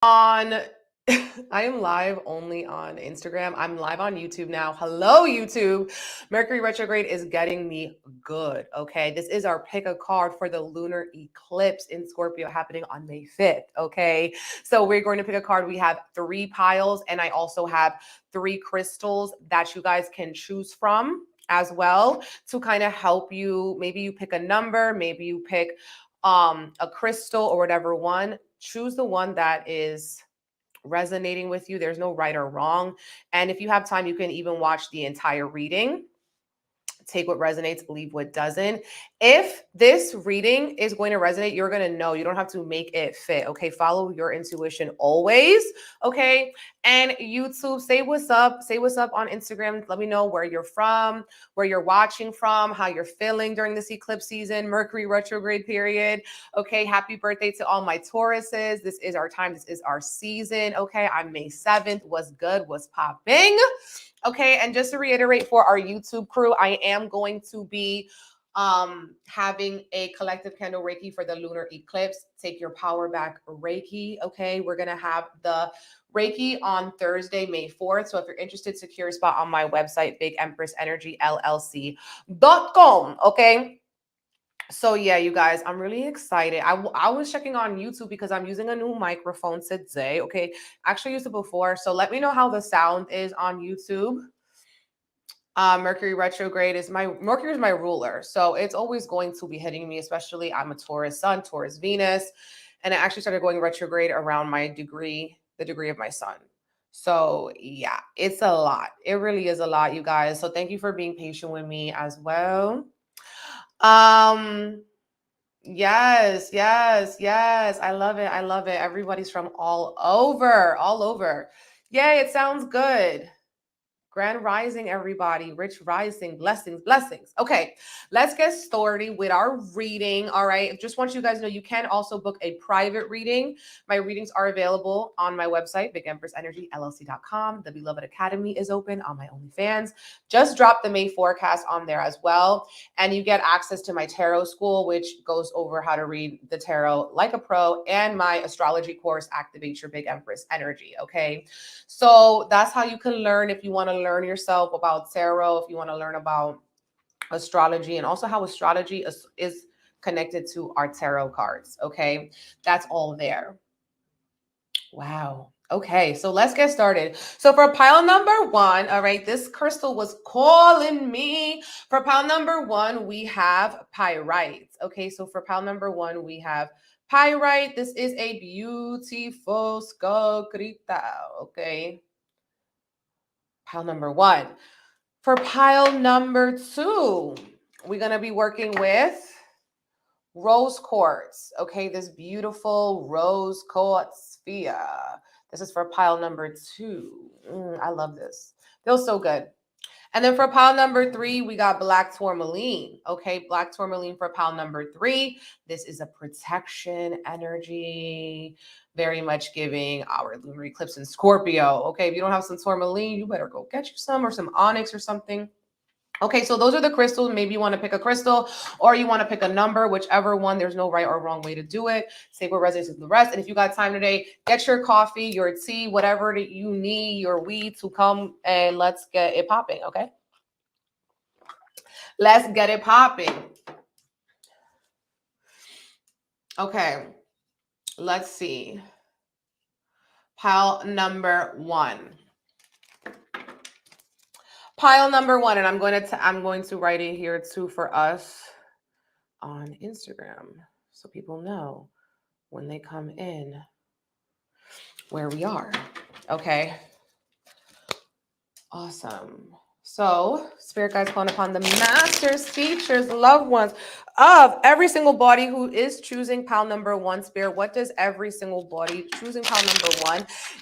on I am live only on Instagram. I'm live on YouTube now. Hello, YouTube. Mercury retrograde is getting me good. Okay. This is our pick a card for the lunar eclipse in Scorpio happening on May 5th. Okay. So we're going to pick a card. We have 3 piles, and I also have 3 crystals that you guys can choose from as well to kind of help you. Maybe you pick a number, maybe you pick a crystal or whatever one. Choose the one that is resonating with you. There's no right or wrong. And if you have time, you can even watch the entire reading. Take what resonates, leave what doesn't. If this reading is going to resonate, you're going to know. You don't have to make it fit. Okay. Follow your intuition always. Okay. And YouTube, say what's up. Say what's up on Instagram. Let me know where you're from, where you're watching from, how you're feeling during this eclipse season, Mercury retrograde period. Okay. Happy birthday to all my Tauruses. This is our time. This is our season. Okay. I'm May 7th. What's good? What's popping? Okay, and just to reiterate for our YouTube crew, I am going to be having a collective candle Reiki for the lunar eclipse. Take your power back Reiki. Okay, we're gonna have the Reiki on Thursday, May 4th. So if you're interested, secure a spot on my website, BigEmpressEnergyLLC.com. Okay. So yeah, you guys, I'm really excited. I was checking on YouTube because I'm using a new microphone today. Okay, actually used it before. So let me know how the sound is on YouTube. Mercury retrograde is Mercury is my ruler. So it's always going to be hitting me, especially I'm a Taurus sun, Taurus Venus. And it actually started going retrograde around my degree, the degree of my sun. So yeah, it's a lot. It really is a lot, you guys. So thank you for being patient with me as well. Yes. I love it. I love it. Everybody's from all over. Yay, it sounds good. Grand rising, everybody. Rich rising. Blessings. Okay, let's get started with our reading. All right. Just want you guys to know you can also book a private reading. My readings are available on my website, BigEmpressEnergyLLC.com. The BEEloved Academy is open on my OnlyFans. Just drop the May forecast on there as well. And you get access to my tarot school, which goes over how to read the tarot like a pro, and my astrology course, Activate Your Big Empress Energy. Okay. So that's how you can learn if you want to learn yourself about tarot, if you want to learn about astrology, and also how astrology is connected to our tarot cards. Okay. That's all there. Wow. Okay, so let's get started. So for pile number 1, all right, this crystal was calling me. For pile number 1, we have pyrite. Okay, so for pile number 1, we have pyrite. This is a beautiful skull crystal. Okay. Pile number 1. For pile number 2, we're going to be working with rose quartz. Okay, this beautiful rose quartz sphere. This is for pile number 2. I love this. Feels so good. And then for pile number 3, we got black tourmaline. Okay, black tourmaline for pile number 3. This is a protection energy, very much giving our lunar eclipse in Scorpio. Okay, if you don't have some tourmaline, you better go get you some, or some onyx or something. Okay, so those are the crystals. Maybe you want to pick a crystal, or you want to pick a number, whichever one. There's no right or wrong way to do it. Say what resonates with the rest. And if you got time today, get your coffee, your tea, whatever that you need, your weed, to come and let's get it popping, okay? Let's get it popping. Okay, let's see. Pile number 1. Pile number 1, and I'm going to write it here too for us on Instagram so people know when they come in where we are. Okay. Awesome. So, spirit guides calling upon the masters, teachers, loved ones of every single body who is choosing pile number 1. Spirit, what does every single body choosing pile number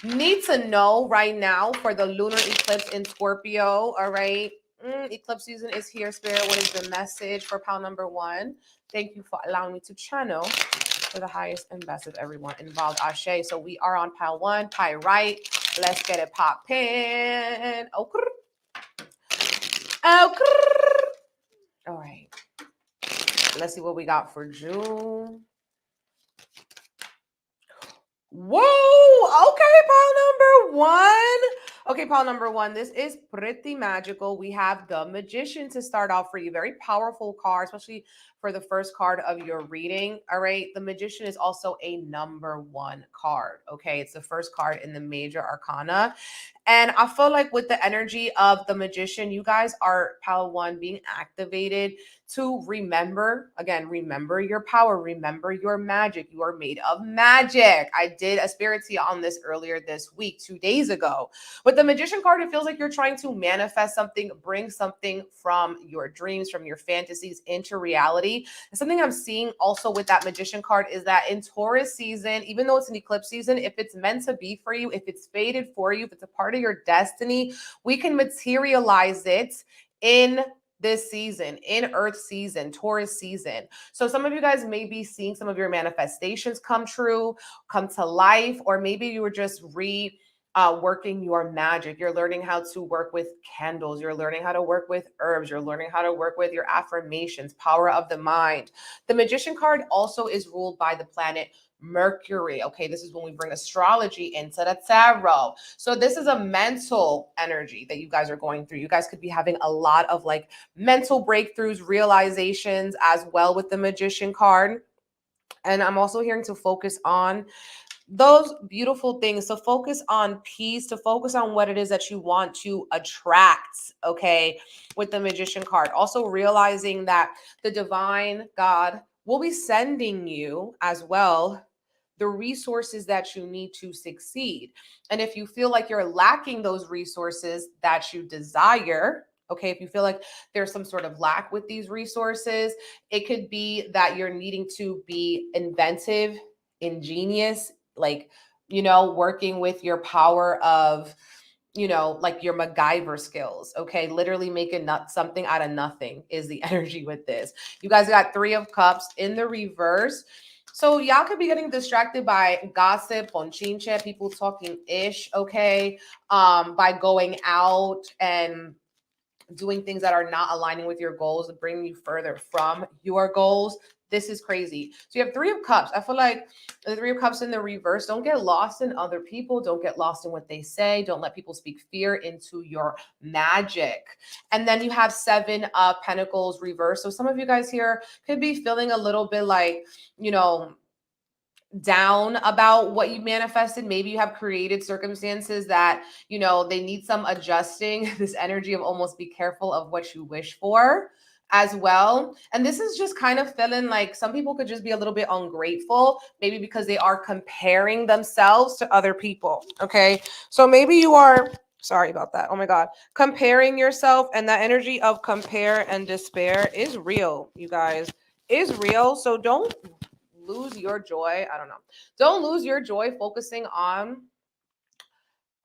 1 need to know right now for the lunar eclipse in Scorpio? All right. Eclipse season is here, Spirit. What is the message for pile number 1? Thank you for allowing me to channel for the highest and best of everyone involved. Ashe. So we are on pile 1, pyrite. Let's get it popping. All right. Let's see what we got for June. Whoa. Okay, pile number one. Okay, pile number one. This is pretty magical. We have the Magician to start off for you. Very powerful card, especially for the first card of your reading. All right. The Magician is also a number one card. Okay. It's the first card in the major arcana. And I feel like with the energy of the Magician, you guys are pile one being activated to remember, again, remember your power, remember your magic. You are made of magic. I did a spirit tea on this earlier this week, 2 days ago. With the Magician card, it feels like you're trying to manifest something, bring something from your dreams, from your fantasies into reality. And something I'm seeing also with that Magician card is that in Taurus season, even though it's an eclipse season, if it's meant to be for you, if it's fated for you, if it's a part of your destiny, we can materialize it in this season, in Earth season, Taurus season. So some of you guys may be seeing some of your manifestations come true, come to life, or maybe you were just working your magic. You're learning how to work with candles. You're learning how to work with herbs. You're learning how to work with your affirmations, power of the mind. The Magician card also is ruled by the planet Mercury. Okay, this is when we bring astrology into the tarot. So this is a mental energy that you guys are going through. You guys could be having a lot of like mental breakthroughs, realizations as well with the Magician card. And I'm also hearing to focus on those beautiful things, to focus on peace, to focus on what it is that you want to attract, okay, with the Magician card. Also realizing that the divine God will be sending you as well the resources that you need to succeed. And if you feel like you're lacking those resources that you desire, okay, if you feel like there's some sort of lack with these resources, it could be that you're needing to be inventive, ingenious, like, working with your power of, like your MacGyver skills, okay? Literally making something out of nothing is the energy with this. You guys got 3 of Cups in the reverse. So y'all could be getting distracted by gossip, ponchinche, people talking ish, okay? By going out and doing things that are not aligning with your goals, bringing you further from your goals. This is crazy. So you have 3 of Cups. I feel like the 3 of Cups in the reverse. Don't get lost in other people. Don't get lost in what they say. Don't let people speak fear into your magic. And then you have 7 of Pentacles reverse. So some of you guys here could be feeling a little bit like, down about what you manifested. Maybe you have created circumstances that, they need some adjusting. This energy of almost be careful of what you wish for as well. And this is just kind of feeling like some people could just be a little bit ungrateful, maybe because they are comparing themselves to other people. Okay. So maybe you are, sorry about that. Oh my God. Comparing yourself, and that energy of compare and despair is real, you guys, is real. So don't lose your joy. I don't know. Don't lose your joy focusing on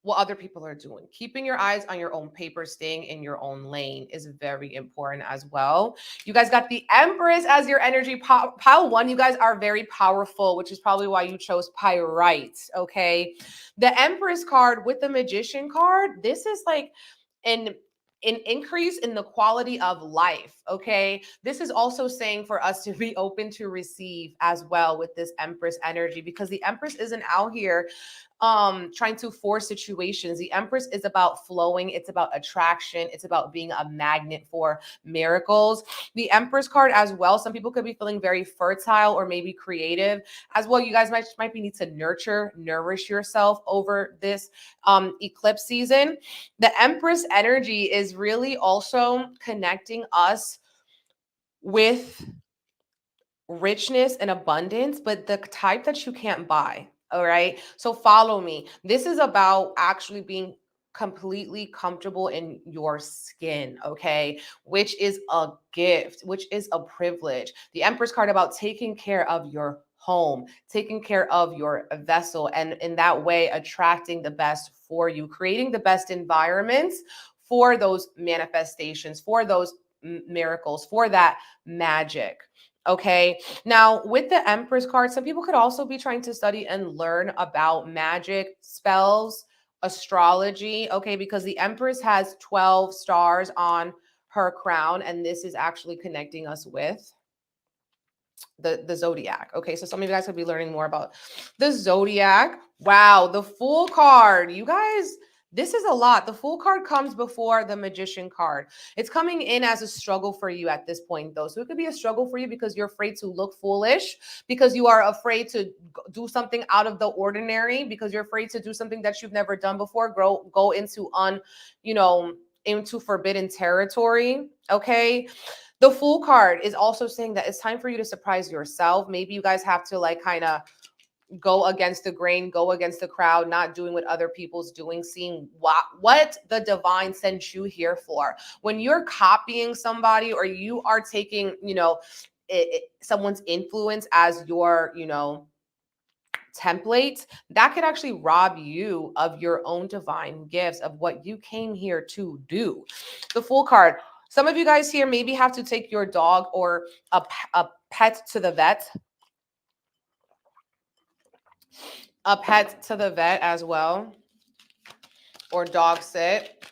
what other people are doing. Keeping your eyes on your own paper, staying in your own lane is very important as well. You guys got the Empress as your energy pile 1. You guys are very powerful, which is probably why you chose pyrite. Okay. The Empress card with the Magician card, this is like an increase in the quality of life. Okay. This is also saying for us to be open to receive as well with this Empress energy, because the Empress isn't out here trying to force situations. The Empress is about flowing. It's about attraction. It's about being a magnet for miracles. The Empress card as well, some people could be feeling very fertile or maybe creative as well. You guys might be need to nourish yourself over this eclipse season. The Empress energy is really also connecting us with richness and abundance, but the type that you can't buy. All right. So follow me. This is about actually being completely comfortable in your skin, okay? Which is a gift, which is a privilege. The Empress card about taking care of your home, taking care of your vessel, and in that way attracting the best for you, creating the best environments for those manifestations, for those miracles, for that magic. Okay. Now, with the Empress card, some people could also be trying to study and learn about magic, spells, astrology. Okay. Because the Empress has 12 stars on her crown, and this is actually connecting us with the zodiac. Okay, so some of you guys could be learning more about the zodiac. Wow, the Fool card. You guys, this is a lot. The Fool card comes before the Magician card. It's coming in as a struggle for you at this point, though. So it could be a struggle for you because you're afraid to look foolish, because you are afraid to do something out of the ordinary, because you're afraid to do something that you've never done before, go into into forbidden territory. Okay. The Fool card is also saying that it's time for you to surprise yourself. Maybe you guys have to like kind of go against the grain, go against the crowd, not doing what other people's doing, seeing what the divine sent you here for. When you're copying somebody or you are taking, someone's influence as your, template, that could actually rob you of your own divine gifts, of what you came here to do. The Fool card. Some of you guys here maybe have to take your dog or a pet to the vet. A pet to the vet as well, or dog sit.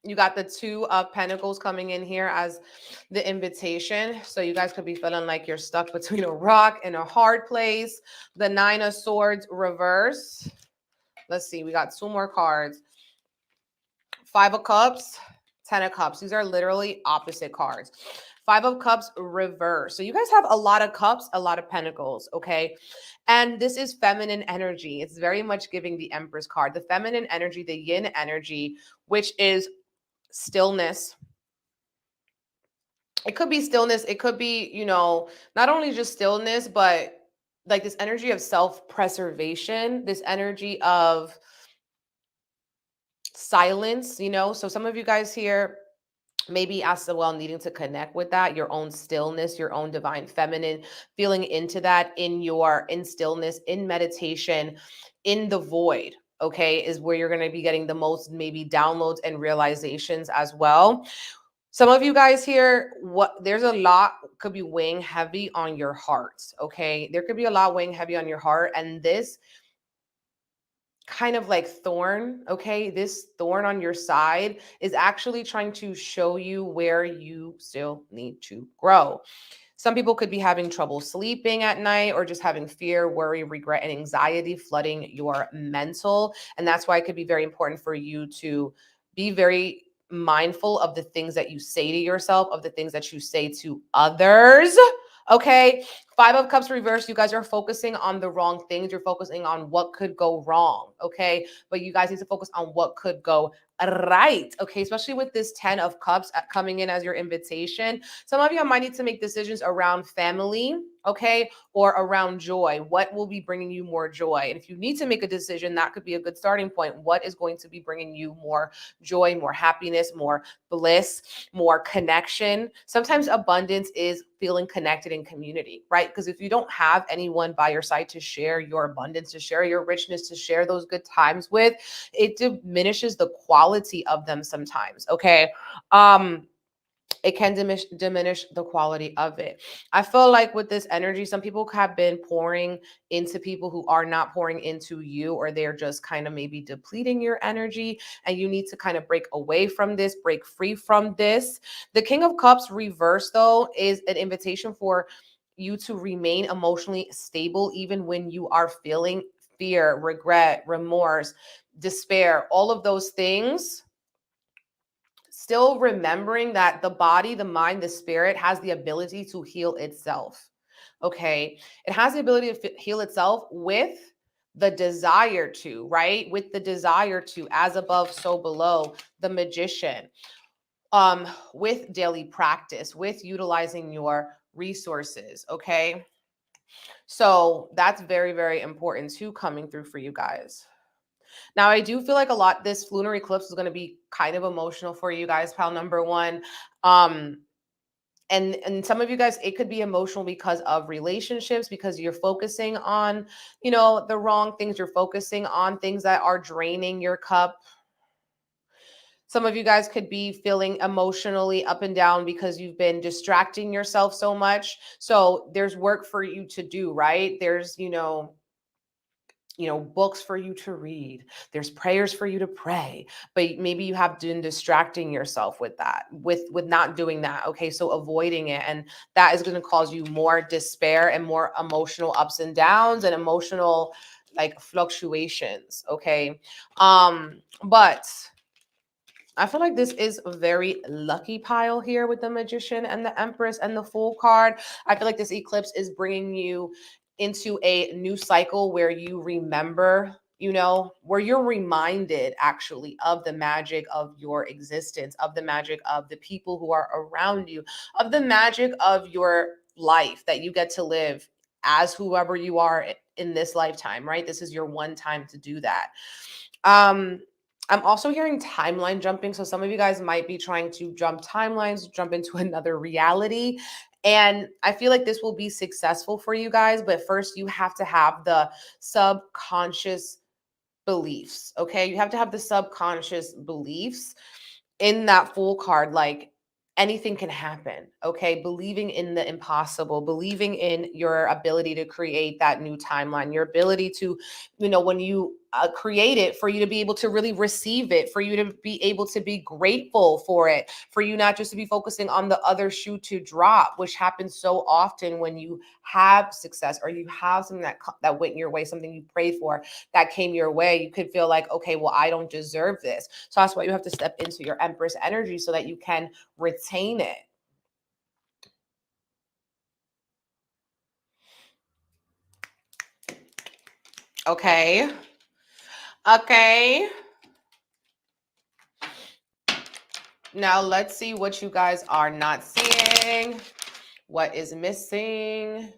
You got the Two of Pentacles coming in here as the invitation. So you guys could be feeling like you're stuck between a rock and a hard place. The Nine of Swords reverse. Let's see. We got two more cards. Five of Cups, Ten of Cups. These are literally opposite cards. Five of Cups reverse. So you guys have a lot of cups, a lot of pentacles, okay? And this is feminine energy. It's very much giving the Empress card. The feminine energy, the yin energy, which is stillness. It could be stillness. It could be, not only just stillness, but like this energy of self-preservation, this energy of silence, So some of you guys here maybe as well needing to connect with that, your own stillness, your own divine feminine, feeling into that in stillness, in meditation, in the void, okay, is where you're going to be getting the most maybe downloads and realizations as well. Some of you guys here, there's a lot could be weighing heavy on your heart, okay? There could be a lot weighing heavy on your heart, and this kind of like thorn, okay? This thorn on your side is actually trying to show you where you still need to grow. Some people could be having trouble sleeping at night or just having fear, worry, regret, and anxiety flooding your mental. And that's why it could be very important for you to be very mindful of the things that you say to yourself, of the things that you say to others. Okay. Five of Cups reverse. You guys are focusing on the wrong things. You're focusing on what could go wrong. Okay. But you guys need to focus on what could go right. Okay. Especially with this 10 of Cups coming in as your invitation. Some of you might need to make decisions around family. Okay. Or around joy. What will be bringing you more joy? And if you need to make a decision, that could be a good starting point. What is going to be bringing you more joy, more happiness, more bliss, more connection? Sometimes abundance is feeling connected in community, right? Because if you don't have anyone by your side to share your abundance, to share your richness, to share those good times with, it diminishes the quality of them sometimes. Okay. It can diminish the quality of it. I feel like with this energy, some people have been pouring into people who are not pouring into you, or they're just kind of maybe depleting your energy, and you need to kind of break away from this, break free from this. The King of Cups reverse, though, is an invitation for you to remain emotionally stable, even when you are feeling fear, regret, remorse, despair, all of those things. Still remembering that the body, the mind, the spirit has the ability to heal itself. Okay. It has the ability to heal itself with the desire to, right? With the desire to, as above, so below, the Magician, with daily practice, with utilizing your resources. Okay. So that's very, very important too, coming through for you guys. Now, I do feel like this lunar eclipse is going to be kind of emotional for you guys, pile number one. And some of you guys, it could be emotional because of relationships, because you're focusing on, the wrong things. You're focusing on things that are draining your cup. Some of you guys could be feeling emotionally up and down because you've been distracting yourself so much. So there's work for you to do, right? There's, books for you to read. There's prayers for you to pray, but maybe you have been distracting yourself with that, with not doing that. Okay. So avoiding it. And that is going to cause you more despair and more emotional ups and downs and emotional like fluctuations. Okay. But I feel like this is a very lucky pile here with the Magician and the Empress and the Fool card. I feel like this eclipse is bringing you into a new cycle where you remember, where you're reminded actually of the magic of your existence, of the magic of the people who are around you, of the magic of your life that you get to live as whoever you are in this lifetime, right? This is your one time to do that. I'm also hearing timeline jumping. So some of you guys might be trying to jump timelines, jump into another reality. And I feel like this will be successful for you guys. But first, you have to have the subconscious beliefs. Okay. You have to have the subconscious beliefs in that Fool card. Like, anything can happen. Okay. Believing in the impossible, believing in your ability to create that new timeline, your ability to, when you create it, for you to be able to really receive it, for you to be able to be grateful for it, for you not just to be focusing on the other shoe to drop, which happens so often when you have success or you have something that went your way, something you prayed for that came your way. You could feel like, okay, well, I don't deserve this. So that's why you have to step into your Empress energy so that you can retain it. Okay. Okay. Now let's see what you guys are not seeing. What is missing?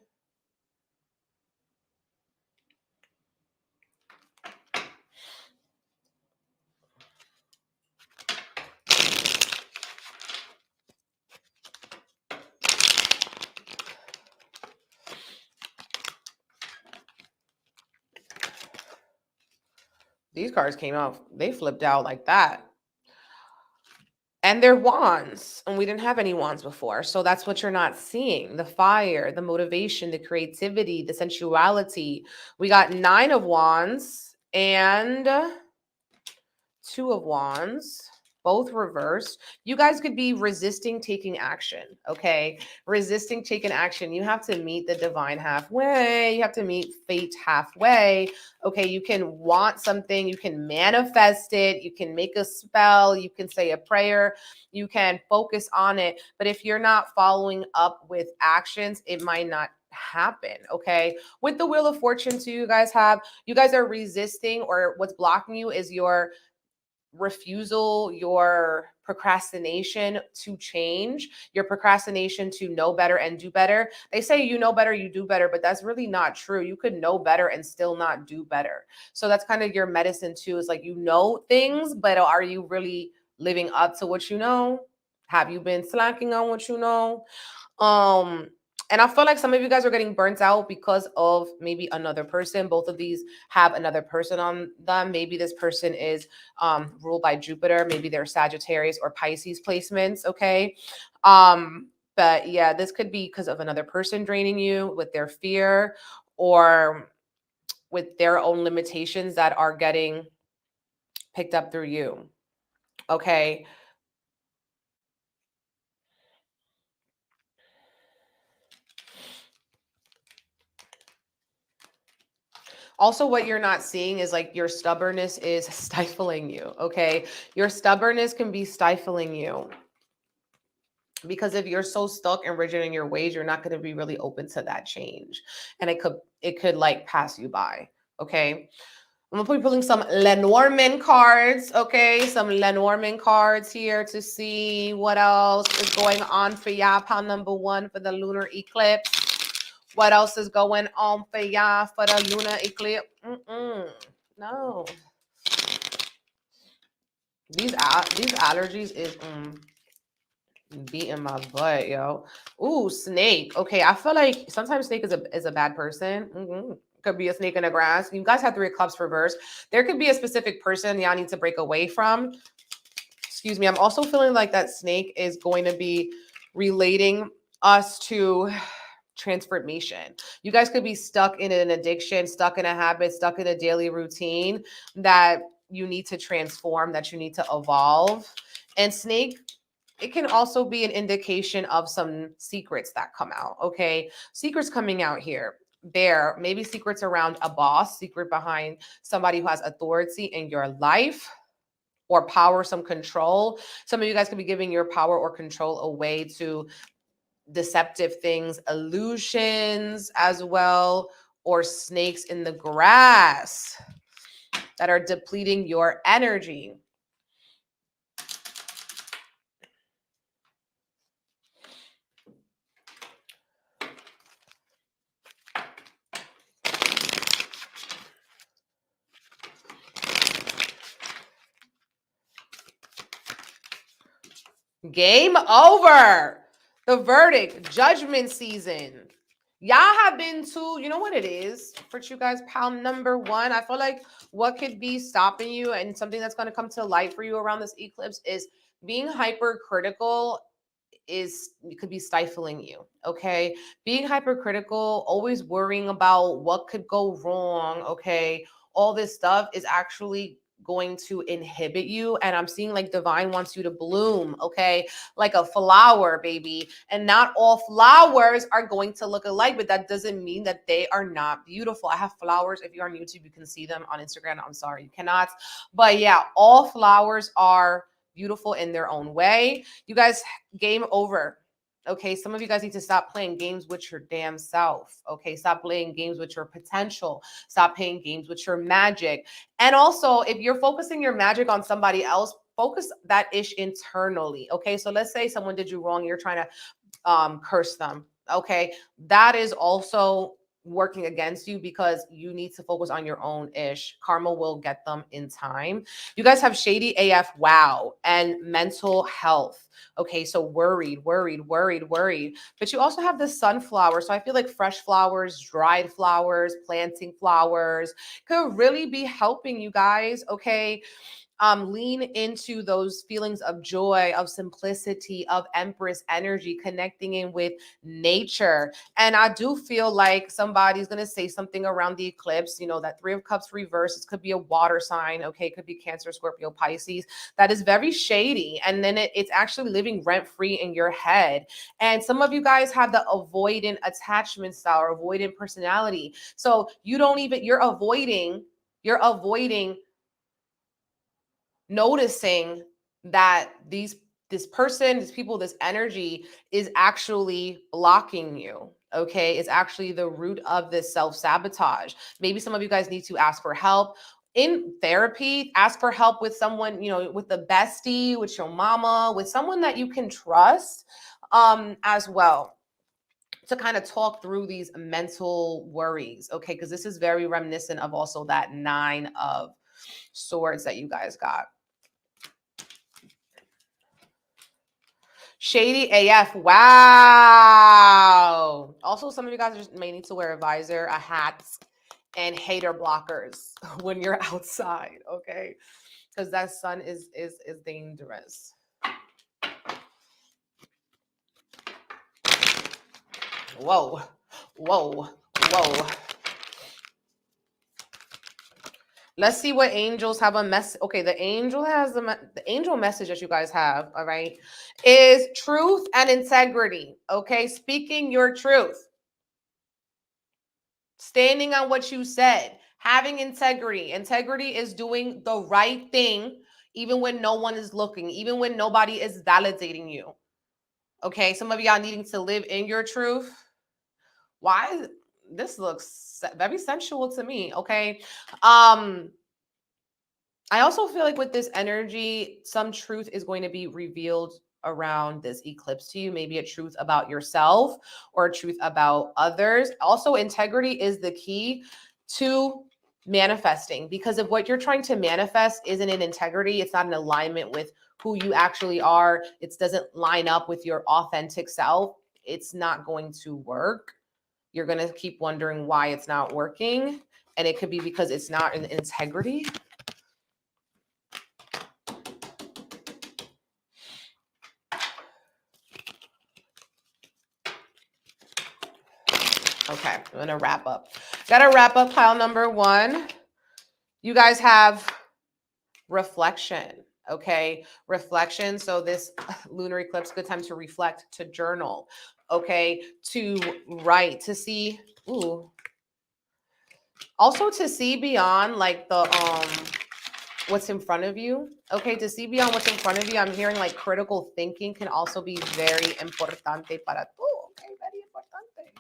These cards came out, they flipped out like that. And they're wands, and we didn't have any wands before. So that's what you're not seeing. The fire, the motivation, the creativity, the sensuality. We got 9 of wands and 2 of wands, both reversed. You guys could be resisting taking action, okay? Resisting taking action. You have to meet the divine halfway. You have to meet fate halfway, okay? You can want something. You can manifest it. You can make a spell. You can say a prayer. You can focus on it. But if you're not following up with actions, it might not happen, okay? With the Wheel of Fortune too, you guys are resisting, or what's blocking you is your refusal, your procrastination to change, your procrastination to know better and do better. They say you know better, you do better, but that's really not true. You could know better and still not do better. So that's kind of your medicine too, is like, things, but are you really living up to what you know? Have you been slacking on what you know? And I feel like some of you guys are getting burnt out because of maybe another person. Both of these have another person on them. Maybe this person is ruled by Jupiter. Maybe they're Sagittarius or Pisces placements. Okay. But yeah, this could be because of another person draining you with their fear or with their own limitations that are getting picked up through you. Okay. Also, what you're not seeing is like your stubbornness is stifling you, okay? Your stubbornness can be stifling you because if you're so stuck and rigid in your ways, you're not going to be really open to that change. And it could like pass you by, okay? I'm going to be pulling some Lenormand cards, okay? Some Lenormand cards here to see what else is going on for y'all. Pile number 1 for the lunar eclipse. What else is going on for y'all for the lunar eclipse? No. These allergies is beating my butt, yo. Ooh, snake. Okay, I feel like sometimes snake is a bad person. Could be a snake in the grass. You guys have 3 of Cups reversed. There could be a specific person y'all need to break away from. Excuse me. I'm also feeling like that snake is going to be relating us to transformation. You guys could be stuck in an addiction, stuck in a habit, stuck in a daily routine that you need to transform, that you need to evolve. And snake, it can also be an indication of some secrets that come out, okay? Secrets coming out here. Bear, maybe secrets around a boss, secret behind somebody who has authority in your life or power, some control. Some of you guys could be giving your power or control away to deceptive things, illusions as well, or snakes in the grass that are depleting your energy. Game over. The verdict, judgment season. Y'all have been to, you know what it is for you guys, pal number one. I feel like what could be stopping you and something that's going to come to light for you around this eclipse is being hypercritical it could be stifling you, okay? Being hypercritical, always worrying about what could go wrong, okay? All this stuff is actually going to inhibit you. And I'm seeing like divine wants you to bloom, okay? Like a flower, baby. And not all flowers are going to look alike, but that doesn't mean that they are not beautiful. I have flowers. If you're on YouTube, you can see them. On Instagram, I'm sorry, you cannot. But yeah, all flowers are beautiful in their own way. You guys, game over. Okay, some of you guys need to stop playing games with your damn self. Okay, stop playing games with your potential. Stop playing games with your magic. And also, if you're focusing your magic on somebody else, focus that ish internally. Okay, so let's say someone did you wrong, you're trying to curse them. Okay, that is also working against you because you need to focus on your own ish. Karma will get them in time. You guys have shady AF, wow, and mental health. Okay, so worried. But you also have the sunflower. So I feel like fresh flowers, dried flowers, planting flowers could really be helping you guys, okay? Lean into those feelings of joy, of simplicity, of Empress energy, connecting in with nature. And I do feel like somebody's going to say something around the eclipse, you know, that Three of Cups reverse. It could be a water sign, okay? It could be Cancer, Scorpio, Pisces. That is very shady. And then it's actually living rent-free in your head. And some of you guys have the avoidant attachment style or avoidant personality. So you're avoiding noticing that this person, these people, this energy is actually blocking you. Okay, it's actually the root of this self-sabotage. Maybe some of you guys need to ask for help in therapy. Ask for help with someone, you know, with the bestie, with your mama, with someone that you can trust, as well, to kind of talk through these mental worries. Okay, because this is very reminiscent of also that 9 of Swords that you guys got. Shady AF. Wow. Also, some of you guys just may need to wear a visor, a hat, and hater blockers when you're outside, okay? Because that sun is dangerous. Whoa. Let's see what angels have a mess. Okay, the angel has the angel message that you guys have, all right, is truth and integrity. Okay, speaking your truth, standing on what you said, having integrity. Integrity is doing the right thing, even when no one is looking, even when nobody is validating you. Okay, some of y'all needing to live in your truth. Why? This looks very sensual to me. Okay. I also feel like with this energy, some truth is going to be revealed around this eclipse to you. Maybe a truth about yourself or a truth about others. Also, integrity is the key to manifesting, because if what you're trying to manifest isn't in integrity, it's not in alignment with who you actually are, it doesn't line up with your authentic self, it's not going to work. You're going to keep wondering why it's not working. And it could be because it's not in integrity. Okay, I'm going to wrap up. Got to wrap up pile number 1. You guys have reflection. Okay, reflection. So this lunar eclipse, good time to reflect, to journal. Okay, to write, to see. Ooh. Also to see beyond like the what's in front of you. Okay, to see beyond what's in front of you. I'm hearing like critical thinking can also be very importante para tú. Okay, very importante.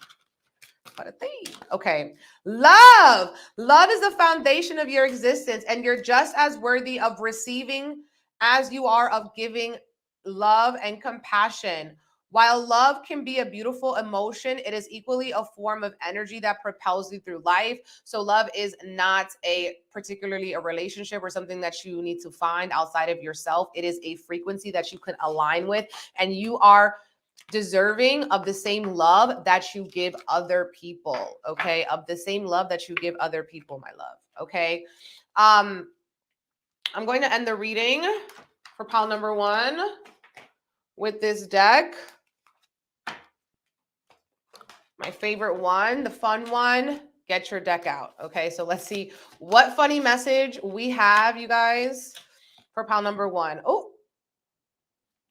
Para ti. Okay, love. Love is the foundation of your existence, and you're just as worthy of receiving as you are of giving love and compassion. While love can be a beautiful emotion, it is equally a form of energy that propels you through life. So love is not particularly a relationship or something that you need to find outside of yourself. It is a frequency that you can align with, and you are deserving of the same love that you give other people. Okay, of the same love that you give other people, my love. Okay, I'm going to end the reading for pile number 1 with this deck. My favorite one, the fun one. Get your deck out. Okay, so let's see what funny message we have, you guys, for pile number 1. Oh,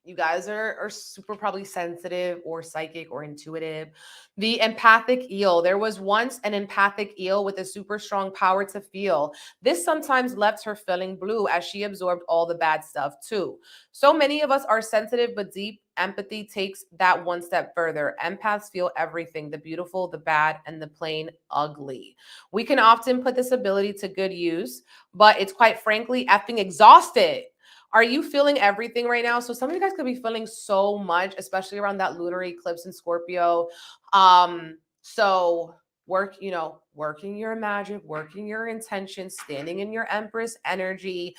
you guys are super probably sensitive or psychic or intuitive. The empathic eel. There was once an empathic eel with a super strong power to feel. This sometimes left her feeling blue as she absorbed all the bad stuff too. So many of us are sensitive, but deep empathy takes that one step further. Empaths feel everything, the beautiful, the bad, and the plain ugly. We can often put this ability to good use, but it's quite frankly effing exhausted. Are you feeling everything right now? So some of you guys could be feeling so much, especially around that lunar eclipse in Scorpio. So working your magic, working your intention, standing in your Empress energy,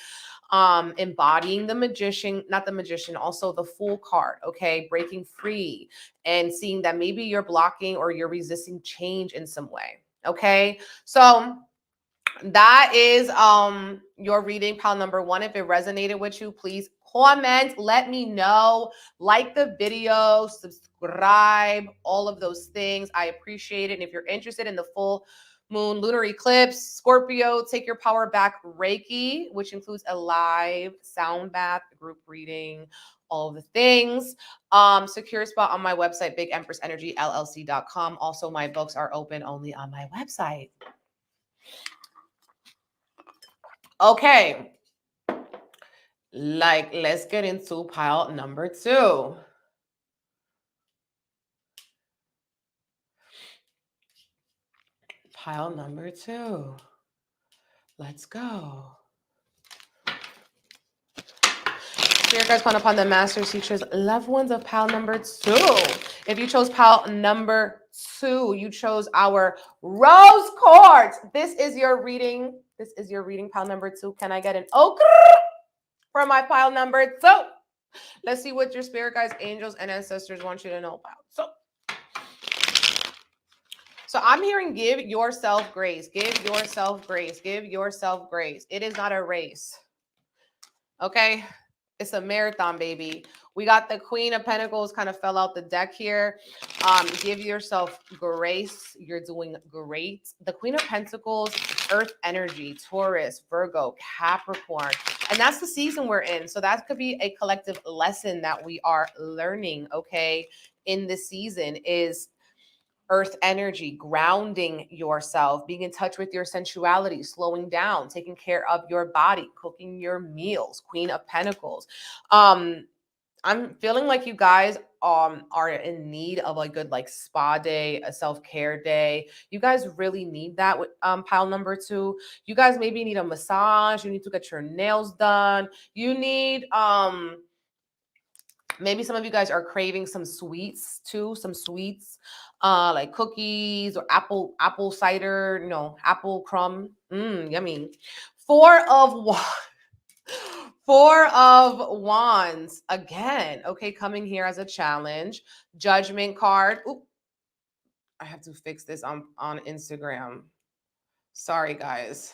embodying the magician, not the magician, also the Fool card, okay? Breaking free and seeing that maybe you're blocking or you're resisting change in some way, okay? So that is your reading, pile number 1. If it resonated with you, please comment, let me know, like the video, subscribe, all of those things. I appreciate it. And if you're interested in the full moon lunar eclipse, Scorpio, take your power back Reiki, which includes a live sound bath, group reading, all of the things. Secure spot on my website, BigEmpressEnergyLLC.com. Also, my books are open only on my website. Okay, let's get into pile number 2. Pile number 2. Let's go. Spirit guides call upon the masters, teachers, loved ones of pile number 2. If you chose pile number 2, you chose our rose quartz. This is your reading. This is your reading, pile number 2. Can I get an okra for my pile number 2? Let's see what your spirit guides, angels, and ancestors want you to know about. So I'm hearing give yourself grace. Give yourself grace. Give yourself grace. It is not a race. Okay? It's a marathon, baby. We got the Queen of Pentacles kind of fell out the deck here. Give yourself grace. You're doing great. The Queen of Pentacles, Earth energy, Taurus, Virgo, Capricorn. And that's the season we're in. So that could be a collective lesson that we are learning, okay, in this season is Earth energy, grounding yourself, being in touch with your sensuality, slowing down, taking care of your body, cooking your meals, Queen of Pentacles. I'm feeling like you guys are in need of a good spa day, a self-care day. You guys really need that with pile number 2. You guys maybe need a massage. You need to get your nails done. You need maybe some of you guys are craving some sweets too, some sweets, like cookies or apple cider, apple crumb. Yummy. 4 of Wands again. Okay, coming here as a challenge. Judgment card. Oop, I have to fix this on Instagram. Sorry, guys.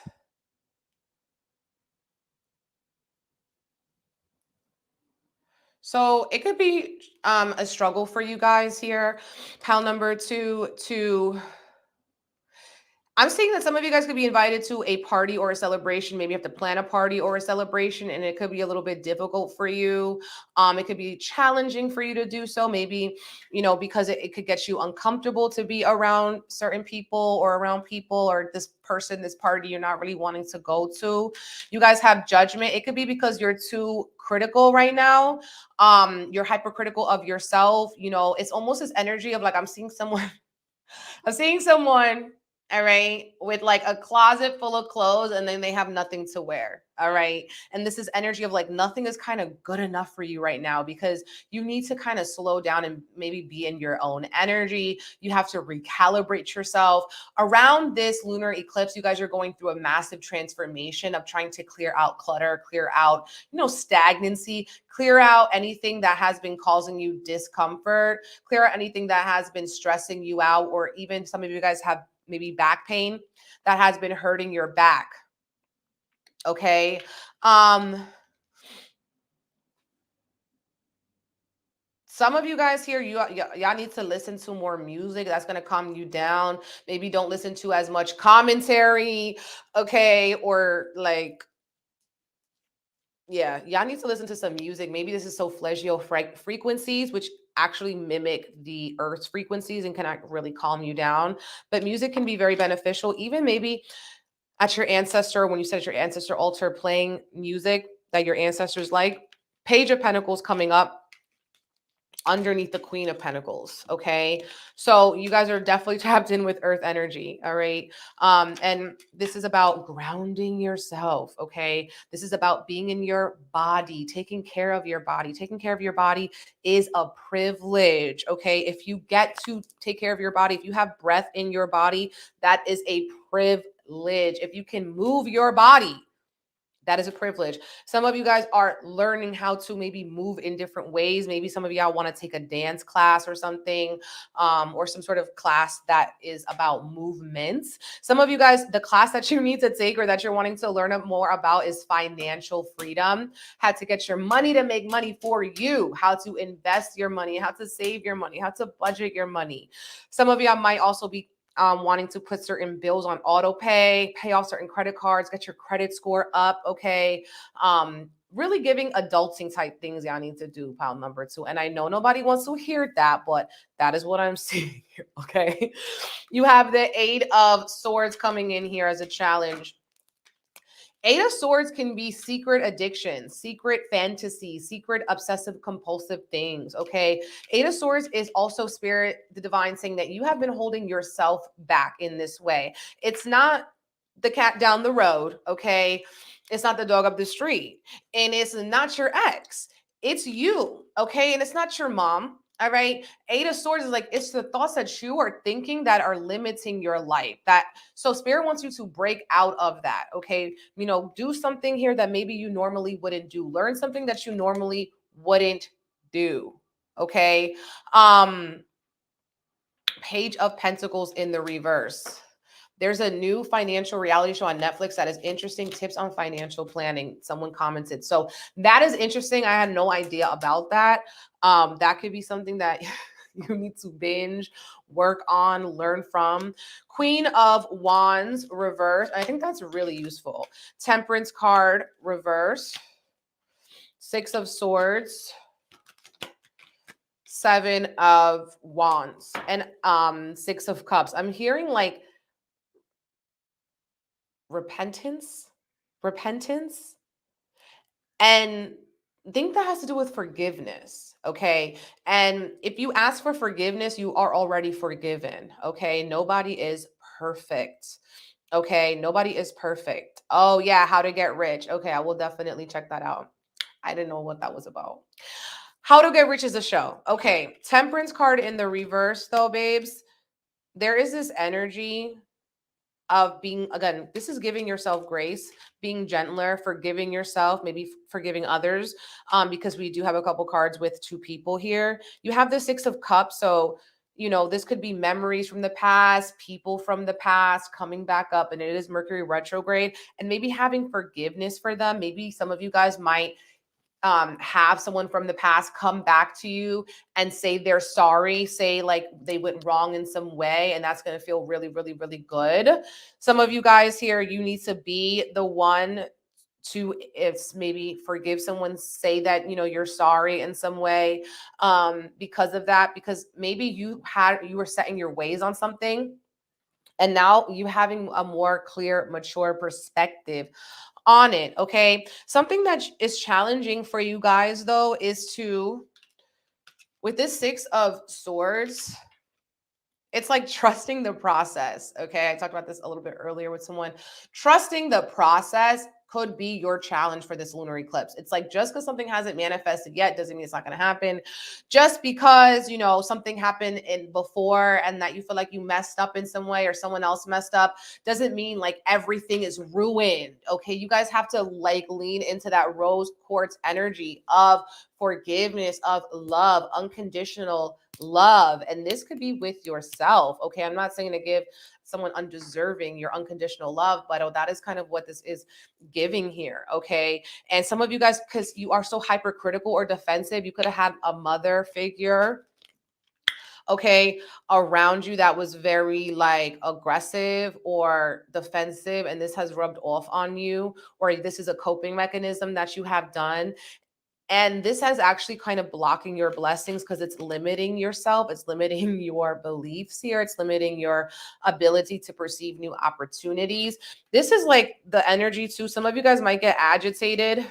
So it could be a struggle for you guys here. Pile number 2 to I'm seeing that some of you guys could be invited to a party or a celebration. Maybe you have to plan a party or a celebration, and it could be a little bit difficult for you. It could be challenging for you to do so. Maybe, because it could get you uncomfortable to be around certain people or around people or this person, this party you're not really wanting to go to. You guys have judgment. It could be because you're too critical right now. You're hypercritical of yourself. It's almost this energy of like, I'm seeing someone all right, with like a closet full of clothes and then they have nothing to wear. All right. And this is energy of like nothing is kind of good enough for you right now because you need to kind of slow down and maybe be in your own energy. You have to recalibrate yourself. Around this lunar eclipse, you guys are going through a massive transformation of trying to clear out clutter, clear out, stagnancy, clear out anything that has been causing you discomfort, clear out anything that has been stressing you out, or even some of you guys have maybe back pain that has been hurting your back. Okay. Some of you guys here, y'all need to listen to more music that's going to calm you down. Maybe don't listen to as much commentary. Okay. Or like, yeah, y'all need to listen to some music. Maybe this is solfeggio frequencies, which actually mimic the Earth's frequencies and can really calm you down. But music can be very beneficial, even maybe at your ancestor, when you set your ancestor altar, playing music that your ancestors like. Page of Pentacles coming up underneath the Queen of Pentacles. Okay. So you guys are definitely tapped in with earth energy. All right. And this is about grounding yourself. Okay. This is about being in your body, taking care of your body. Taking care of your body is a privilege. Okay. If you get to take care of your body, if you have breath in your body, that is a privilege. If you can move your body, that is a privilege. Some of you guys are learning how to maybe move in different ways. Maybe some of y'all want to take a dance class or something, or some sort of class that is about movements. Some of you guys, the class that you need to take or that you're wanting to learn more about is financial freedom. How to get your money to make money for you, how to invest your money, how to save your money, how to budget your money. Some of y'all might also be wanting to put certain bills on auto pay off certain credit cards, get your credit score up. Okay. Really giving adulting type things y'all need to do, pile number 2. And I know nobody wants to hear that, but that is what I'm seeing here. Okay. You have the 8 of Swords coming in here as a challenge. 8 of Swords can be secret addictions, secret fantasies, secret obsessive compulsive things, okay? 8 of Swords is also Spirit, the divine, saying that you have been holding yourself back in this way. It's not the cat down the road, okay? It's not the dog up the street. And it's not your ex. It's you, okay? And it's not your mom. All right. 8 of Swords is like, it's the thoughts that you are thinking that are limiting your life. So Spirit wants you to break out of that. Okay. Do something here that maybe you normally wouldn't do. Learn something that you normally wouldn't do. Okay. Page of Pentacles in the reverse. There's a new financial reality show on Netflix that is interesting. Tips on financial planning. Someone commented. So that is interesting. I had no idea about that. That could be something that you need to binge, work on, learn from. Queen of Wands reverse. I think that's really useful. Temperance card reverse. 6 of Swords. 7 of Wands. And 6 of Cups. I'm hearing like repentance, and I think that has to do with forgiveness. Okay. And if you ask for forgiveness, you are already forgiven. Okay. Nobody is perfect. Okay. Nobody is perfect. Oh yeah. How to Get Rich. Okay. I will definitely check that out. I didn't know what that was about. How to Get Rich is a show. Okay. Temperance card in the reverse though, babes. There is this energy of being, again, this is giving yourself grace, being gentler, forgiving yourself, maybe forgiving others, because we do have a couple cards with 2 people here. You have the 6 of Cups. So, this could be memories from the past, people from the past coming back up, and it is Mercury retrograde, and maybe having forgiveness for them. Maybe some of you guys might have someone from the past come back to you and say they're sorry, say like they went wrong in some way, and that's going to feel really, really, really good. Some of you guys here, you need to be the one to, if maybe forgive someone, say that, you know, you're sorry in some way because of that, because maybe you were setting your ways on something, and now you having a more clear, mature perspective on it. Okay. Something that is challenging for you guys though is to, with this Six of Swords, it's like trusting the process. Okay. I talked about this a little bit earlier with someone. Trusting the process could be your challenge for this lunar eclipse. It's like, just because something hasn't manifested yet doesn't mean it's not going to happen. Just because, you know, something happened in before and that you feel like you messed up in some way or someone else messed up doesn't mean like everything is ruined. Okay. You guys have to like lean into that rose quartz energy of forgiveness, of love, unconditional love. And this could be with yourself. Okay. I'm not saying to give someone undeserving your unconditional love, but oh, that is kind of what this is giving here. Okay. And some of you guys, because you are so hypercritical or defensive, you could have had a mother figure, okay, around you that was very like aggressive or defensive, and this has rubbed off on you, or this is a coping mechanism that you have done. And this has actually kind of blocking your blessings because it's limiting yourself. It's limiting your beliefs here. It's limiting your ability to perceive new opportunities. This is like the energy too. Some of you guys might get agitated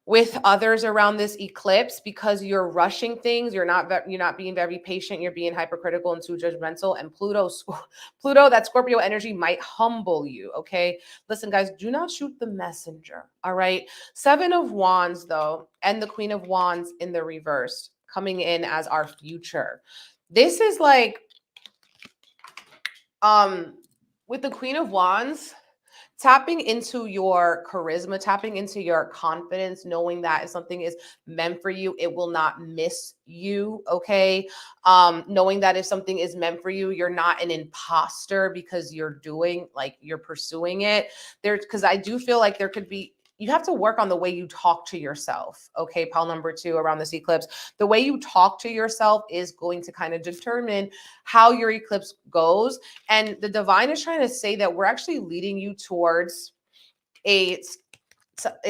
with others around this eclipse because you're rushing things. You're not being very patient. You're being hypercritical and too judgmental. And Pluto, that Scorpio energy might humble you. Okay. Listen, guys, do not shoot the messenger. All right. Seven of Wands though, and the Queen of Wands in the reverse coming in as our future. This is like, with the Queen of Wands, tapping into your charisma, tapping into your confidence, knowing that if something is meant for you, it will not miss you. Okay. Knowing that if something is meant for you, you're not an imposter because you're pursuing it there. Because I do feel like there could be, you have to work on the way you talk to yourself. Okay. Pile number 2 around this eclipse. The way you talk to yourself is going to kind of determine how your eclipse goes. And the divine is trying to say that we're actually leading you towards it's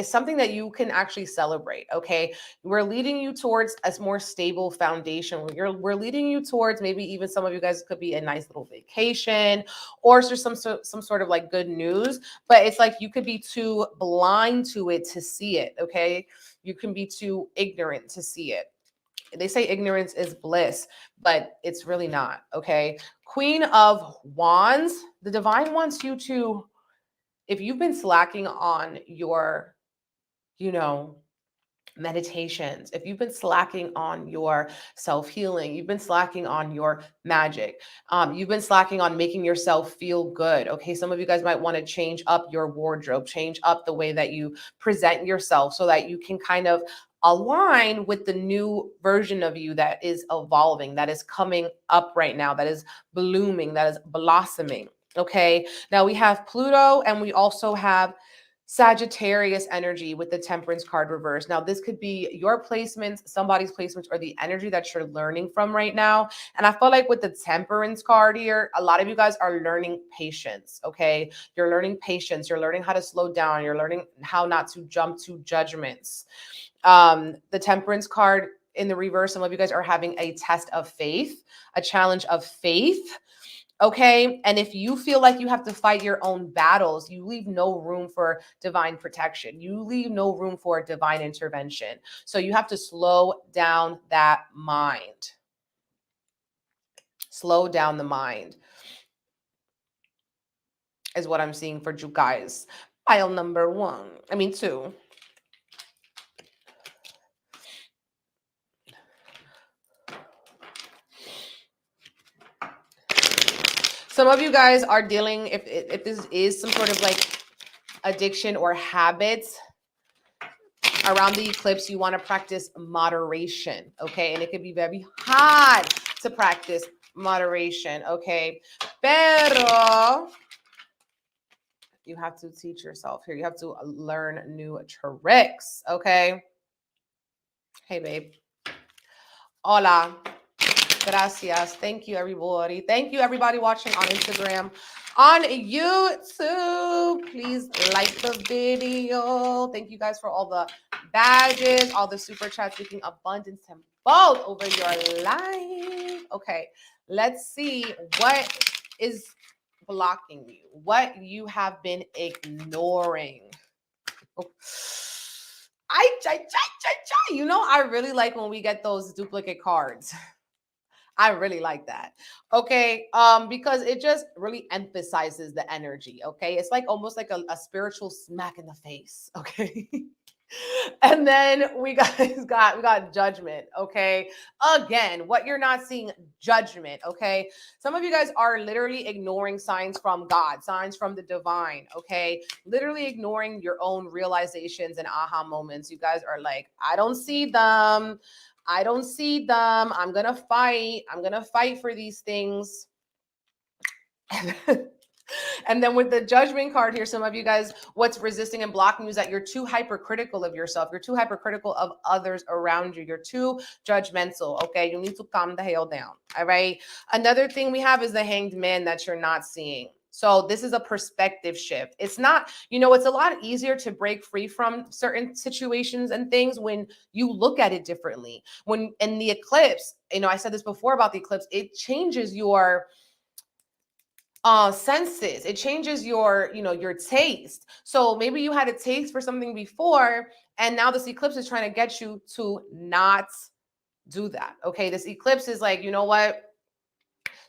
something that you can actually celebrate. Okay. We're leading you towards a more stable foundation. We're leading you towards, maybe even some of you guys could be a nice little vacation, or there's some sort of like good news, but it's like you could be too blind to it to see it. Okay. You can be too ignorant to see it. They say ignorance is bliss, but it's really not. Okay. Queen of Wands, the divine wants you to, if you've been slacking on your, meditations, if you've been slacking on your self-healing, you've been slacking on your magic, you've been slacking on making yourself feel good. Okay. Some of you guys might want to change up your wardrobe, change up the way that you present yourself so that you can kind of align with the new version of you that is evolving, that is coming up right now, that is blooming, that is blossoming. Okay. Now we have Pluto, and we also have Sagittarius energy with the Temperance card reverse. Now, this could be your placements, somebody's placements, or the energy that you're learning from right now. And I feel like with the Temperance card here, a lot of you guys are learning patience. Okay. You're learning patience. You're learning how to slow down. You're learning how not to jump to judgments. The Temperance card in the reverse, some of you guys are having a test of faith, a challenge of faith. Okay. And if you feel like you have to fight your own battles, you leave no room for divine protection. You leave no room for divine intervention. So you have to slow down that mind. Slow down the mind is what I'm seeing for you guys. Pile number 2. Some of you guys are dealing, if this is some sort of like addiction or habits around the eclipse, you want to practice moderation. Okay. And it can be very hard to practice moderation. Okay. Pero You have to teach yourself here. You have to learn new tricks, okay? Hey, babe. Hola. Gracias. Thank you, everybody. Thank you, everybody watching on Instagram, on YouTube. Please like the video. Thank you guys for all the badges, all the super chats, speaking abundance and both over your life. Okay, let's see what is blocking you, what you have been ignoring. Oh. You know, I really like when we get those duplicate cards. I really like that. Okay. Because it just really emphasizes the energy. Okay. It's like almost like a spiritual smack in the face. Okay. And then we got judgment. Okay. Again, what you're not seeing, judgment. Okay. Some of you guys are literally ignoring signs from God, signs from the divine. Okay. Literally ignoring your own realizations and aha moments. You guys are like, I don't see them. I don't see them. I'm going to fight. I'm going to fight for these things. And then with the judgment card here, some of you guys, what's resisting and blocking you is that you're too hypercritical of yourself. You're too hypercritical of others around you. You're too judgmental. Okay. You need to calm the hell down. All right. Another thing we have is the Hanged Man that you're not seeing. So this is a perspective shift. It's not, you know, it's a lot easier to break free from certain situations and things when you look at it differently. When in the eclipse, you know, I said this before about the eclipse, it changes your senses. It changes your, you know, your taste. So maybe you had a taste for something before, and now this eclipse is trying to get you to not do that. Okay. This eclipse is like, you know what?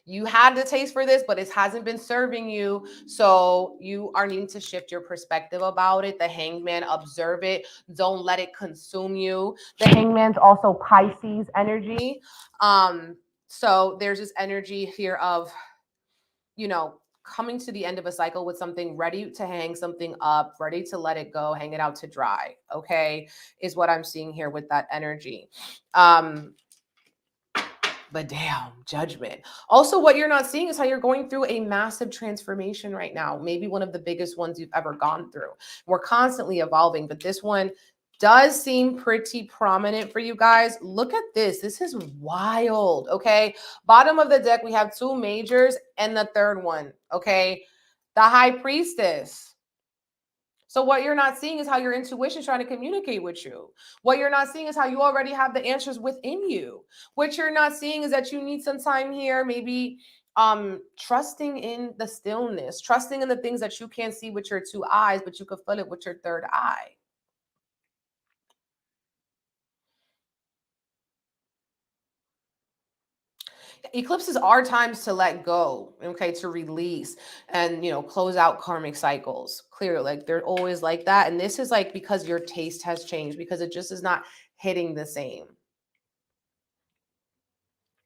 You had the taste for this, but it hasn't been serving you. So you are needing to shift your perspective about it. The Hanged Man, observe it. Don't let it consume you. The Hanged Man's also Pisces energy. So there's this energy here of, you know, coming to the end of a cycle with something, ready to hang something up, ready to let it go, hang it out to dry. Okay. Is what I'm seeing here with that energy. But damn, judgment. Also, what you're not seeing is how you're going through a massive transformation right now. Maybe one of the biggest ones you've ever gone through. We're constantly evolving, but this one does seem pretty prominent for you guys. Look at this. This is wild. Okay. Bottom of the deck, we have two majors and the third one. Okay. The High Priestess. So what you're not seeing is how your intuition is trying to communicate with you. What you're not seeing is how you already have the answers within you. What you're not seeing is that you need some time here, maybe trusting in the stillness, trusting in the things that you can't see with your two eyes, but you can feel it with your third eye. Eclipses are times to let go, okay, to release and, you know, close out karmic cycles. Clearly, like they're always like that. And this is like because your taste has changed, because it just is not hitting the same.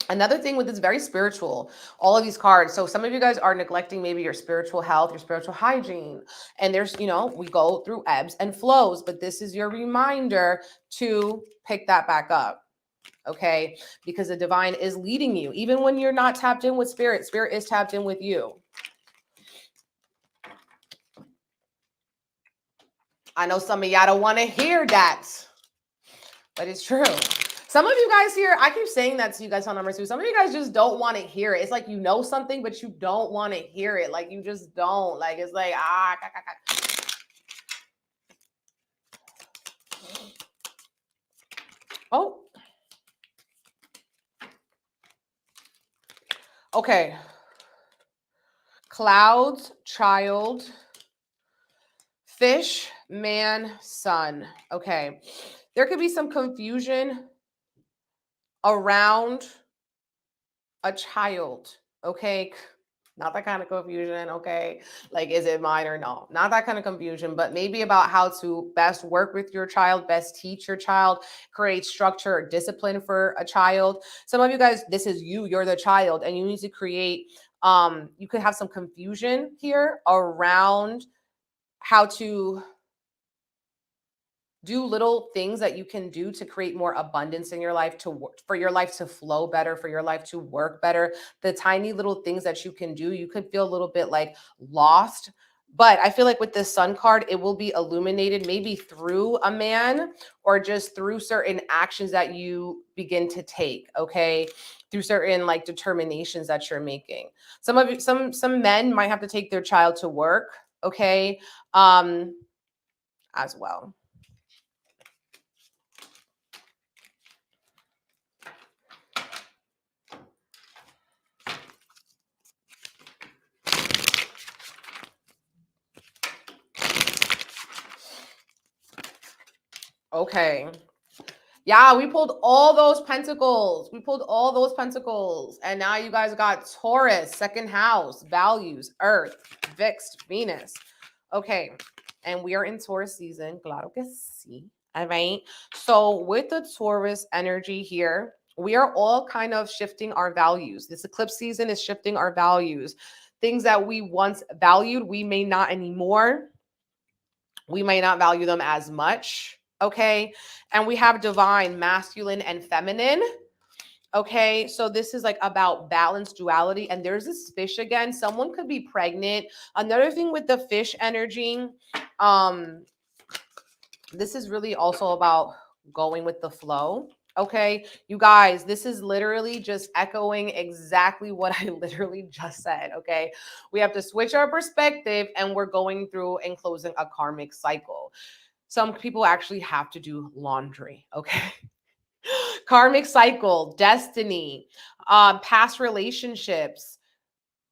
Another thing with this, very spiritual, all of these cards. So some of you guys are neglecting maybe your spiritual health, your spiritual hygiene. And there's, you know, we go through ebbs and flows, but this is your reminder to pick that back up. Okay, because the divine is leading you. Even when you're not tapped in with spirit, spirit is tapped in with you. I know some of y'all don't want to hear that, but it's true. Some of you guys here, I keep saying that to you guys on number 2. Some of you guys just don't want to hear it. It's like, you know something, but you don't want to hear it. Like you just don't. Like it's like, Oh. Okay. Clouds, child, fish, man, sun. Okay. There could be some confusion around a child. Okay. Not that kind of confusion. Okay. Like, is it mine or no? Not that kind of confusion, but maybe about how to best work with your child, best teach your child, create structure or discipline for a child. Some of you guys, this is you, you're the child, and you need to create, you could have some confusion here around how to do little things that you can do to create more abundance in your life, for your life to flow better, for your life to work better. The tiny little things that you can do, you could feel a little bit like lost But I feel like with this sun card, it will be illuminated maybe through a man or just through certain actions that you begin to take, okay? Through certain like determinations that you're making. Some of you, some men might have to take their child to work, okay? As well. Okay. Yeah, we pulled all those pentacles. We pulled all those pentacles. And now you guys got Taurus, second house, values, Earth, fixed, Venus. Okay. And we are in Taurus season. Claro que sí. All right. So with the Taurus energy here, we are all kind of shifting our values. This eclipse season is shifting our values. Things that we once valued, we may not anymore. We may not value them as much. Okay. And we have divine, masculine, and feminine. Okay. So this is like about balance, duality. And there's this fish again. Someone could be pregnant. Another thing with the fish energy, this is really also about going with the flow. Okay, you guys, this is literally just echoing exactly what I literally just said. Okay, we have to switch our perspective and we're going through and closing a karmic cycle. Some people actually have to do laundry. Okay, karmic cycle, destiny, past relationships,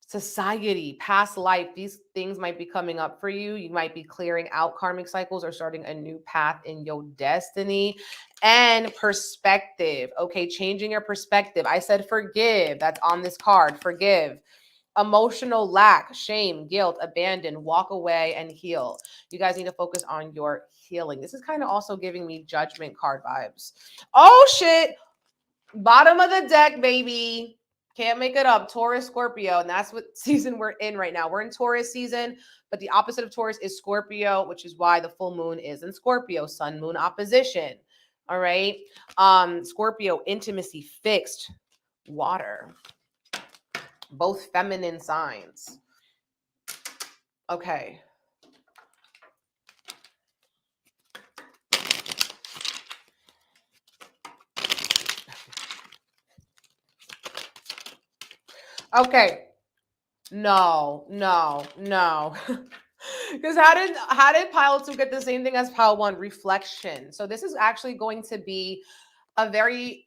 society, past life. These things might be coming up for you. You might be clearing out karmic cycles or starting a new path in your destiny. And perspective. Okay, changing your perspective. I said forgive. That's on this card. Forgive. Emotional lack, shame, guilt, abandon, walk away, and heal. You guys need to focus on your healing. This is kind of also giving me judgment card vibes. Oh shit. Bottom of the deck, baby. Can't make it up. Taurus, Scorpio. And that's what season we're in right now. We're in Taurus season, but the opposite of Taurus is Scorpio, which is why the full moon is in Scorpio. Sun moon opposition. All right. Scorpio, intimacy, fixed, water. Both feminine signs. Okay. Okay. No. Because how did pile 2 get the same thing as pile 1? Reflection. So this is actually going to be a very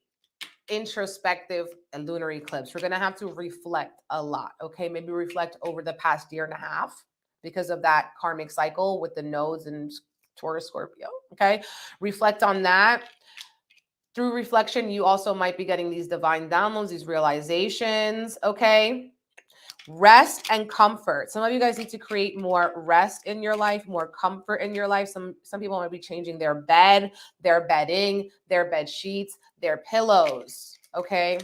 introspective and lunar eclipse. We're going to have to reflect a lot. Okay, maybe reflect over the past year and a half because of that karmic cycle with the nodes and Taurus, Scorpio. Okay, reflect on that. Through reflection, you also might be getting these divine downloads, these realizations. Okay. Rest and comfort. Some of you guys need to create more rest in your life, more comfort in your life. Some people might be changing their bed, their bedding, their bed sheets, their pillows. Okay.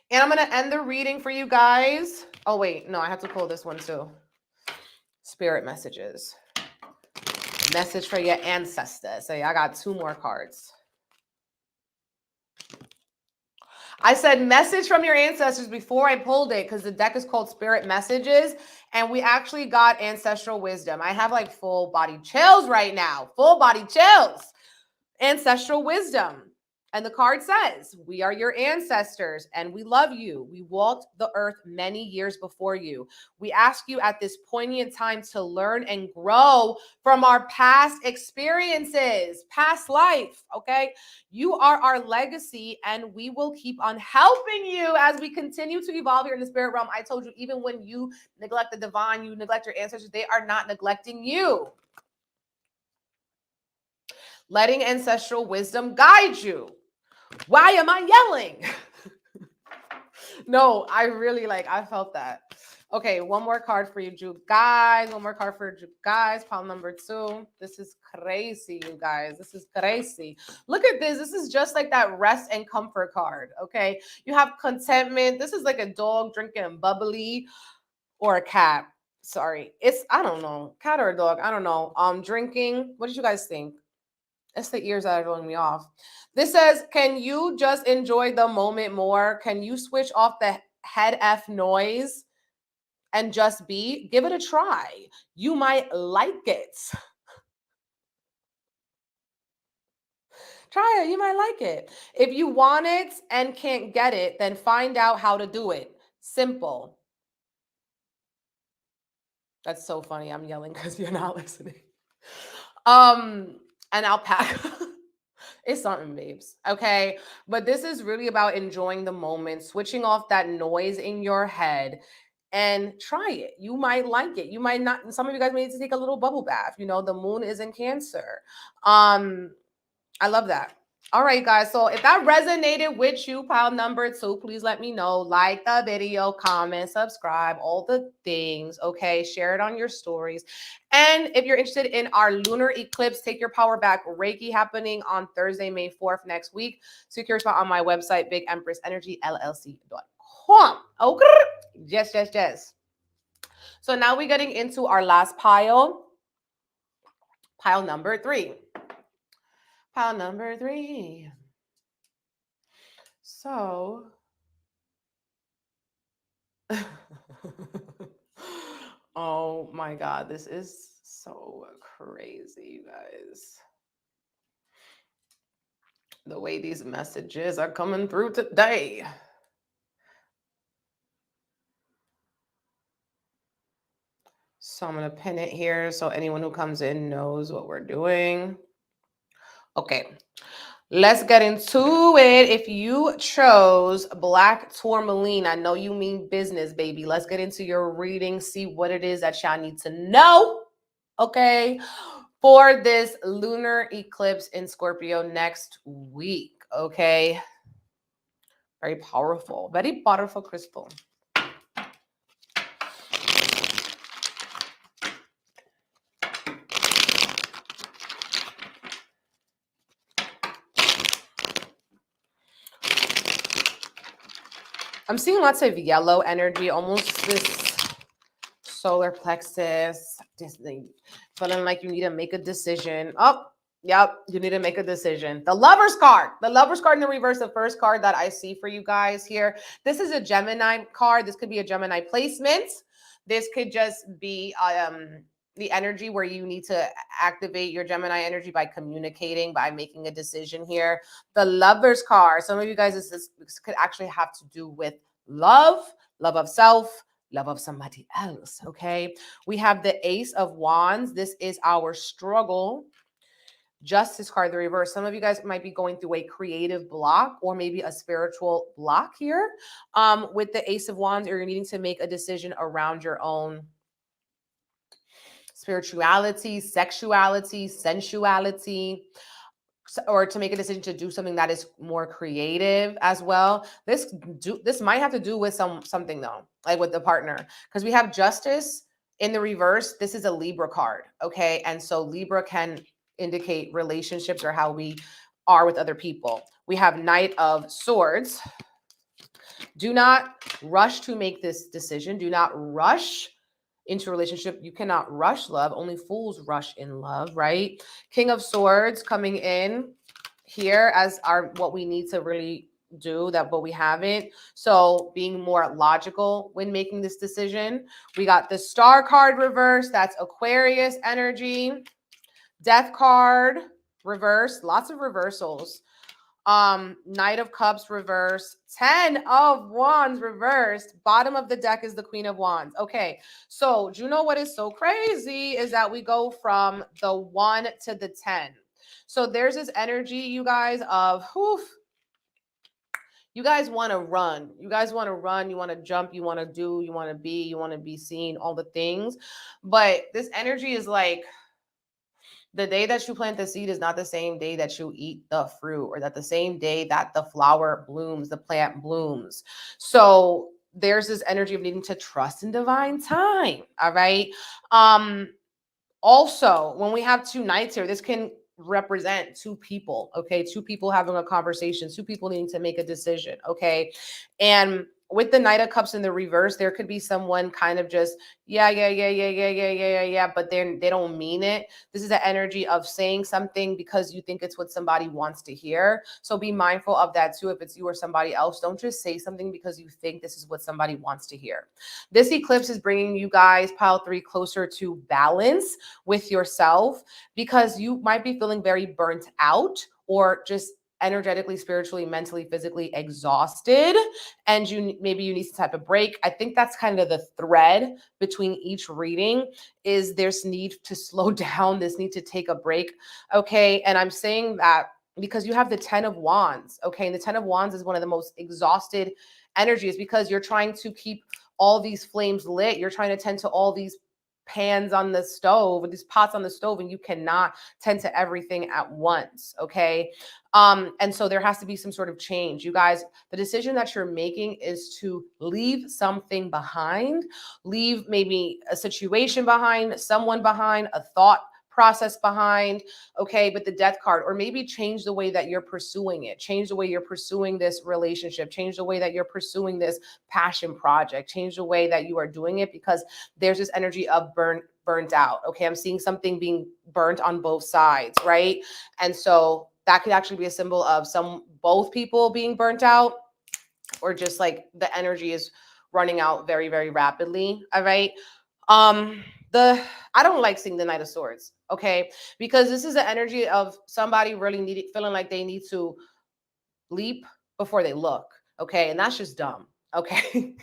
And I'm going to end the reading for you guys. Oh, wait. No, I have to pull this one too. Spirit messages. Message for your ancestors. So I got 2 more cards. I said message from your ancestors before I pulled it because the deck is called Spirit Messages. And we actually got ancestral wisdom. I have like full body chills right now. Full body chills. Ancestral wisdom. And the card says, we are your ancestors and we love you. We walked the earth many years before you. We ask you at this poignant time to learn and grow from our past experiences, past life, okay? You are our legacy and we will keep on helping you as we continue to evolve here in the spirit realm. I told you, even when you neglect the divine, you neglect your ancestors, they are not neglecting you. Letting ancestral wisdom guide you. Why am I yelling? No, I really I felt that. Okay, one more card for you guys. One more card for you guys. Pile number 2. This is crazy, you guys. This is crazy. Look at this. This is just like that rest and comfort card, okay? You have contentment. This is like a dog drinking bubbly or a cat. Sorry. I don't know. Cat or a dog. I don't know. Drinking. What did you guys think? It's the ears that are throwing me off. This says, can you just enjoy the moment more? Can you switch off the head F noise? and just be, give it a try. You might like it. Try it. You might like it. If you want it and can't get it, then find out how to do it. Simple. That's so funny. I'm yelling because you're not listening. An alpaca. It's something, babes. Okay. But this is really about enjoying the moment, switching off that noise in your head, and try it. You might like it. You might not. Some of you guys may need to take a little bubble bath. You know, the moon is in Cancer. I love that. All right, guys. So if that resonated with you, pile number 2, please let me know. Like the video, comment, subscribe, all the things. Okay. Share it on your stories. And if you're interested in our lunar eclipse, take your power back Reiki happening on Thursday, May 4th next week. Secure spot on my website, bigempressenergyllc.com. Okay. Yes, yes, yes. So now we're getting into our last pile. Pile number 3. Pile number 3. So, oh my God, this is so crazy, you guys. The way these messages are coming through today. So I'm going to pin it here so anyone who comes in knows what we're doing. Okay. Let's get into it. If you chose black tourmaline, I know you mean business, baby. Let's get into your reading, see what it is that y'all need to know, okay, for this lunar eclipse in Scorpio next week, okay? Very powerful crystal. I'm seeing lots of yellow energy, almost this solar plexus, just feeling like you need to make a decision. Oh, yep, you need to make a decision. The Lover's card. The Lover's card in the reverse, the first card that I see for you guys here. This is a Gemini card. This could be a Gemini placement. This could just be the energy where you need to activate your Gemini energy by communicating, by making a decision here. The Lover's card. Some of you guys, this could actually have to do with love of self, love of somebody else, okay? We have the Ace of Wands. This is our struggle. Justice card, the reverse. Some of you guys might be going through a creative block or maybe a spiritual block here with the Ace of Wands, or you're needing to make a decision around your own spirituality, sexuality, sensuality, or to make a decision to do something that is more creative as well. This might have to do with something though, like with the partner, because we have Justice in the reverse. This is a Libra card, okay? And so Libra can indicate relationships or how we are with other people. We have Knight of Swords. Do not rush to make this decision. Do not rush into a relationship. You cannot rush love. Only fools rush in love, right? King of Swords coming in here as what we need to really do that, but we haven't. So being more logical when making this decision. We got the Star card reverse. That's Aquarius energy. Death card reverse. Lots of reversals. Knight of Cups reverse, 10 of Wands reversed. Bottom of the deck is the Queen of Wands. Okay, so do you know what is so crazy is that we go from the 1 to the 10. So there's this energy, you guys, of you guys want to run. You guys want to run. You want to jump. You want to do. You want to be seen, all the things. But this energy is like, the day that you plant the seed is not the same day that you eat the fruit, or that the same day that the flower blooms, the plant blooms. So there's this energy of needing to trust in divine time. All right. Also, when we have 2 knights here, this can represent 2 people. Okay. 2 people having a conversation, 2 people needing to make a decision. Okay. And with the Knight of Cups in the reverse, there could be someone kind of just, yeah, but they don't mean it. This is the energy of saying something because you think it's what somebody wants to hear. So be mindful of that too. If it's you or somebody else, don't just say something because you think this is what somebody wants to hear. This eclipse is bringing you guys, pile 3, closer to balance with yourself, because you might be feeling very burnt out or just energetically, spiritually, mentally, physically exhausted, and maybe you need some type of break. I think that's kind of the thread between each reading, is there's need to slow down, this need to take a break. Okay, and I'm saying that because you have the 10 of Wands. Okay, and the 10 of Wands is one of the most exhausted energies, because you're trying to keep all these flames lit, you're trying to tend to all these pans on the stove, or these pots on the stove, and you cannot tend to everything at once. Okay, and so there has to be some sort of change. You guys, the decision that you're making is to leave something behind, leave maybe a situation behind, someone behind, a thought process behind. Okay, but the Death card, or maybe change the way that you're pursuing it, change the way you're pursuing this relationship, change the way that you're pursuing this passion project, change the way that you are doing it, because there's this energy of burnt out. Okay, I'm seeing something being burnt on both sides, right? And so that could actually be a symbol of both people being burnt out, or just like the energy is running out very, very rapidly. All right. I don't like seeing the Knight of Swords, okay, because this is the energy of somebody really feeling like they need to leap before they look. Okay, and that's just dumb. Okay.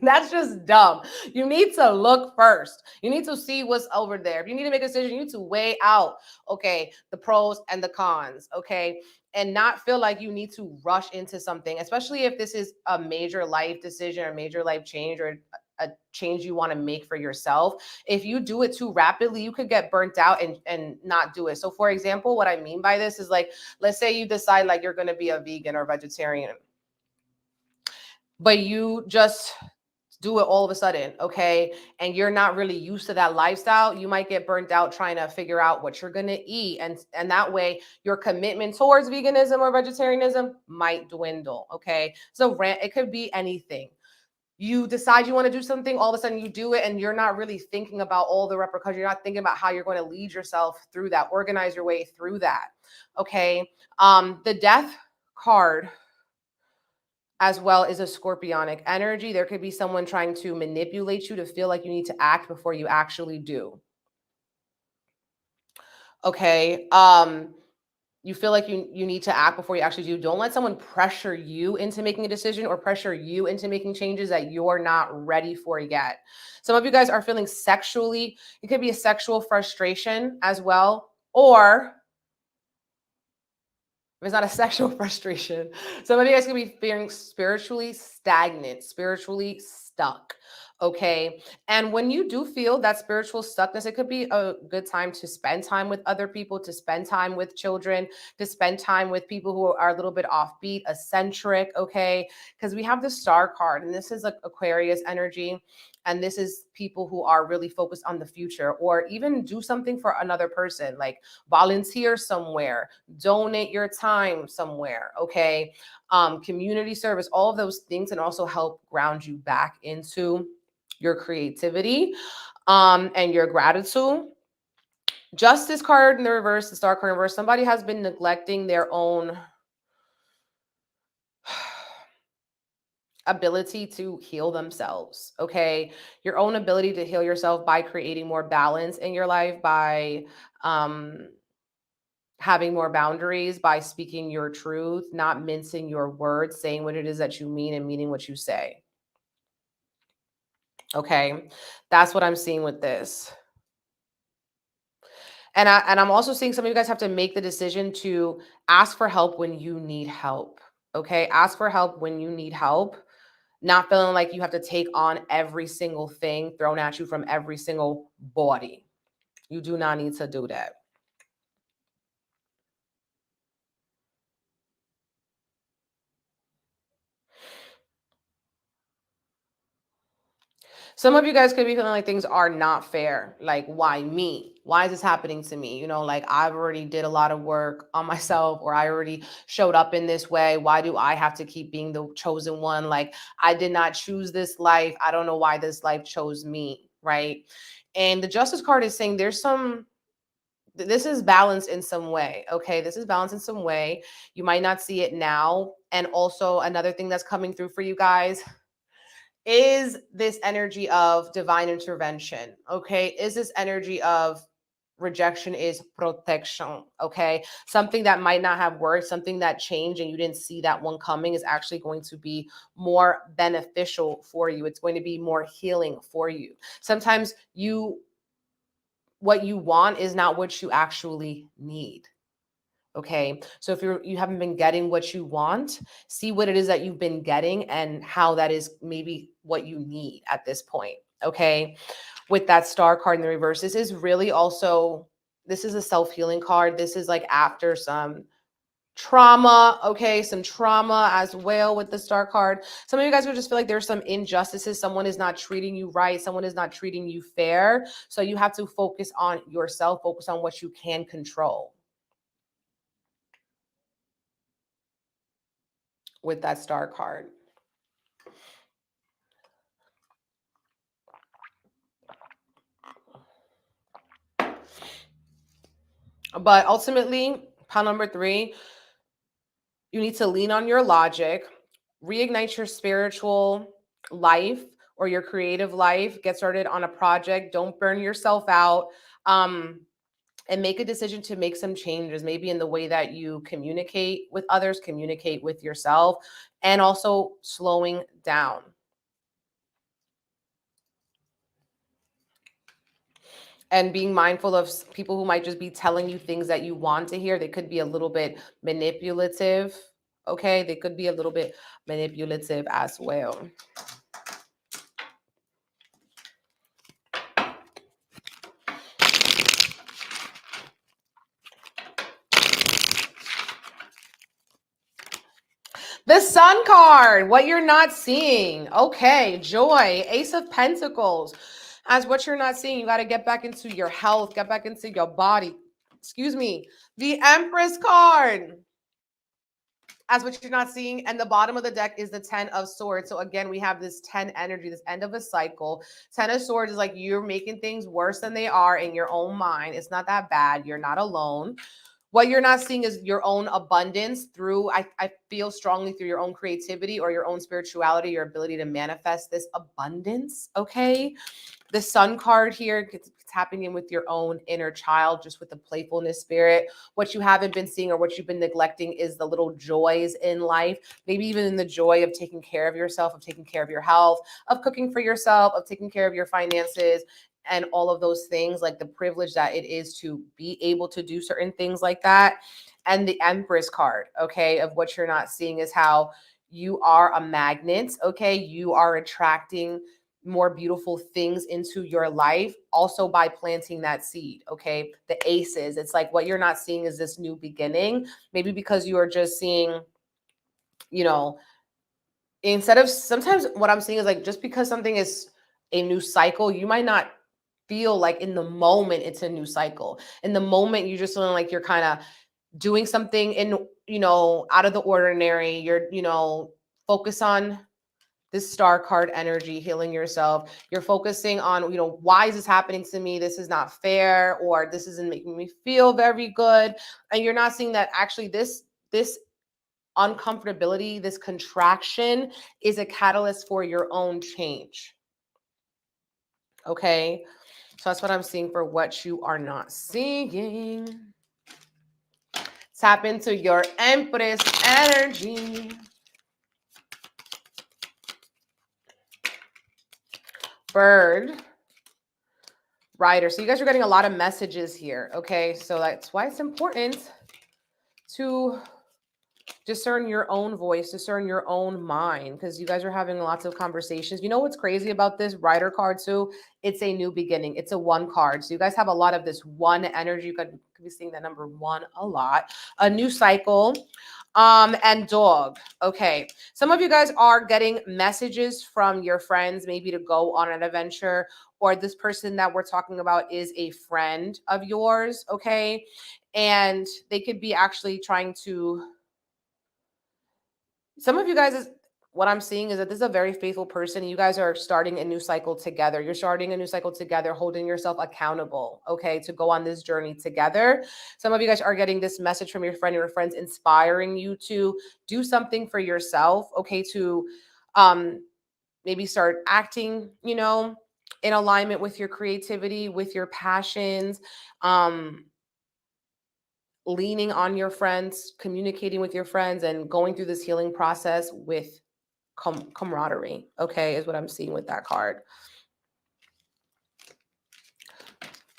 That's just dumb. You need to look first. You need to see what's over there. If you need to make a decision, you need to weigh out, okay, the pros and the cons, okay, and not feel like you need to rush into something, especially if this is a major life decision or major life change, or a change you want to make for yourself. If you do it too rapidly, you could get burnt out and not do it. So for example, what I mean by this is, like, let's say you decide like you're going to be a vegan or vegetarian, but you just do it all of a sudden, okay, and you're not really used to that lifestyle, you might get burnt out trying to figure out what you're going to eat, and that way your commitment towards veganism or vegetarianism might dwindle. Okay, so it could be anything. You decide you want to do something, all of a sudden you do it, and you're not really thinking about all the repercussions, you're not thinking about how you're going to lead yourself through that, organize your way through that. Okay, the Death card as well is a scorpionic energy. There could be someone trying to manipulate you to feel like you need to act before you actually do. Okay. You feel like you need to act before you actually do. Don't let someone pressure you into making a decision or pressure you into making changes that you're not ready for yet. Some of you guys are feeling sexually, it could be a sexual frustration as well, or if it's not a sexual frustration, some of you guys could be feeling spiritually stagnant, spiritually stuck. Okay. And when you do feel that spiritual stuckness, it could be a good time to spend time with other people, to spend time with children, to spend time with people who are a little bit offbeat, eccentric. Okay. Because we have the Star card, and this is like Aquarius energy. And this is people who are really focused on the future, or even do something for another person, like volunteer somewhere, donate your time somewhere. Okay, community service, all of those things can also help ground you back into your creativity and your gratitude. Justice card in the reverse, the Star card in reverse, somebody has been neglecting their own ability to heal themselves. Okay, your own ability to heal yourself by creating more balance in your life, by having more boundaries, by speaking your truth, not mincing your words, saying what it is that you mean and meaning what you say. Okay, that's what I'm seeing with this. And I'm also seeing some of you guys have to make the decision to ask for help when you need help. Okay, ask for help when you need help, not feeling like you have to take on every single thing thrown at you from every single body. You do not need to do that. Some of you guys could be feeling like things are not fair. Like, why me? Why is this happening to me? You know, like I've already did a lot of work on myself, or I already showed up in this way. Why do I have to keep being the chosen one? Like, I did not choose this life. I don't know why this life chose me, right? And the Justice card is saying this is balanced in some way. Okay, this is balanced in some way. You might not see it now. And also another thing that's coming through for you guys is this energy of divine intervention. Okay, is this energy of rejection is protection. Okay, something that might not have worked, something that changed and you didn't see that one coming, is actually going to be more beneficial for you. It's going to be more healing for you. Sometimes what you want is not what you actually need. Okay, so if you haven't been getting what you want, see what it is that you've been getting and how that is maybe what you need at this point. Okay, with that Star card in the reverse, this is really also, this is a self-healing card. This is like after some trauma. Okay, some trauma as well with the Star card. Some of you guys will just feel like there's some injustices. Someone is not treating you right. Someone is not treating you fair. So you have to focus on yourself, focus on what you can control with that Star card. But ultimately, pile number 3, you need to lean on your logic, reignite your spiritual life or your creative life, get started on a project, don't burn yourself out, and make a decision to make some changes, maybe in the way that you communicate with others, communicate with yourself, and also slowing down. And being mindful of people who might just be telling you things that you want to hear. They could be a little bit manipulative. Okay, they could be a little bit manipulative as well. The Sun card, what you're not seeing. Okay, joy, Ace of Pentacles. As what you're not seeing, you got to get back into your health, get back into your body. Excuse me. The Empress card, as what you're not seeing. And the bottom of the deck is the 10 of Swords. So again, we have this 10 energy, this end of a cycle. 10 of Swords is like you're making things worse than they are in your own mind. It's not that bad. You're not alone. What you're not seeing is your own abundance through, I feel strongly, through your own creativity or your own spirituality, your ability to manifest this abundance, okay? The Sun card here, it's tapping in with your own inner child, just with the playfulness spirit. What you haven't been seeing or what you've been neglecting is the little joys in life, maybe even in the joy of taking care of yourself, of taking care of your health, of cooking for yourself, of taking care of your finances, and all of those things, like the privilege that it is to be able to do certain things like that. And the Empress card, okay, of what you're not seeing is how you are a magnet, okay? You are attracting more beautiful things into your life also by planting that seed, okay? The Aces, it's like what you're not seeing is this new beginning, maybe because you are just seeing, you know, instead of, sometimes what I'm seeing is like just because something is a new cycle, you might not feel like in the moment it's a new cycle. In the moment, you just feeling like you're kind of doing something in, out of the ordinary. You're, focus on this Star card energy, healing yourself. You're focusing on, why is this happening to me? This is not fair, or this isn't making me feel very good. And you're not seeing that actually this uncomfortability, this contraction is a catalyst for your own change. Okay. So that's what I'm seeing for what you are not seeing. Tap into your Empress energy. Bird. Rider. So you guys are getting a lot of messages here. Okay. So that's why it's important to Discern your own voice, discern your own mind, because you guys are having lots of conversations. You know what's crazy about this Rider card too? It's a new beginning. It's a 1 card. So you guys have a lot of this 1 energy. You could be seeing that number 1 a lot. A new cycle. And dog. Okay. Some of you guys are getting messages from your friends, maybe to go on an adventure, or this person that we're talking about is a friend of yours. Okay. And they could be actually trying to, some of you guys is what I'm seeing is that this is a very faithful person. You guys are starting a new cycle together. You're starting a new cycle together, holding yourself accountable, okay, to go on this journey together. Some of you guys are getting this message from your friend or your friends inspiring you to do something for yourself, okay, to maybe start acting, you know, in alignment with your creativity, with your passions, leaning on your friends, communicating with your friends, and going through this healing process with camaraderie, okay, is what I'm seeing with that card.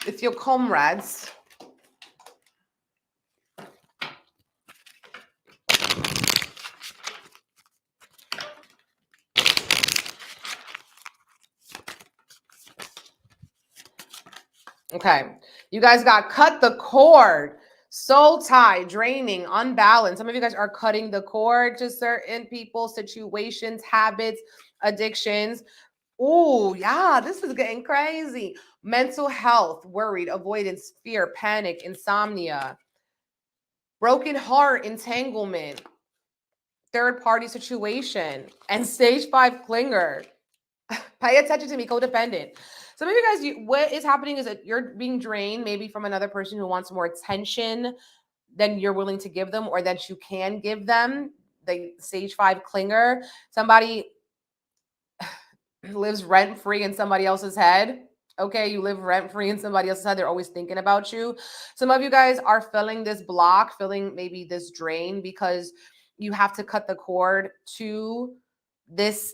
It's your comrades. Okay, you guys got cut the cord. Soul tie, draining, unbalanced. Some of you guys are cutting the cord to certain people, situations, habits, addictions. Oh, yeah, this is getting crazy. Mental health, worried, avoidance, fear, panic, insomnia, broken heart, entanglement, third party situation, and stage 5 clinger. Pay attention to me, codependent. Some of you guys, what is happening is that you're being drained maybe from another person who wants more attention than you're willing to give them or that you can give them. The stage 5 clinger, somebody lives rent free in somebody else's head. Okay, you live rent free in somebody else's head. They're always thinking about you. Some of you guys are feeling this block, feeling maybe this drain because you have to cut the cord to this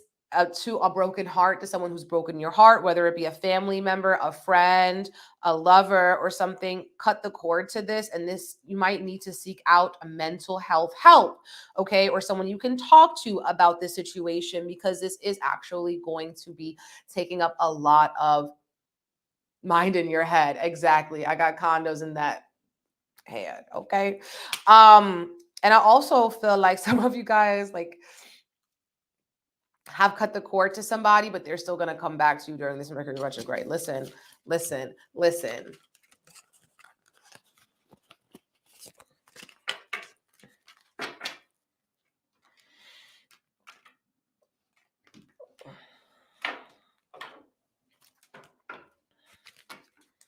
to a broken heart, to someone who's broken your heart, whether it be a family member, a friend, a lover, or something. Cut the cord to this, and this, you might need to seek out a mental health help, okay, or someone you can talk to about this situation, because this is actually going to be taking up a lot of mind in your head. Exactly. I got condos in that head, okay. And I also feel like some of you guys like have cut the cord to somebody, but they're still going to come back to you during this Mercury retrograde. Listen, listen, listen.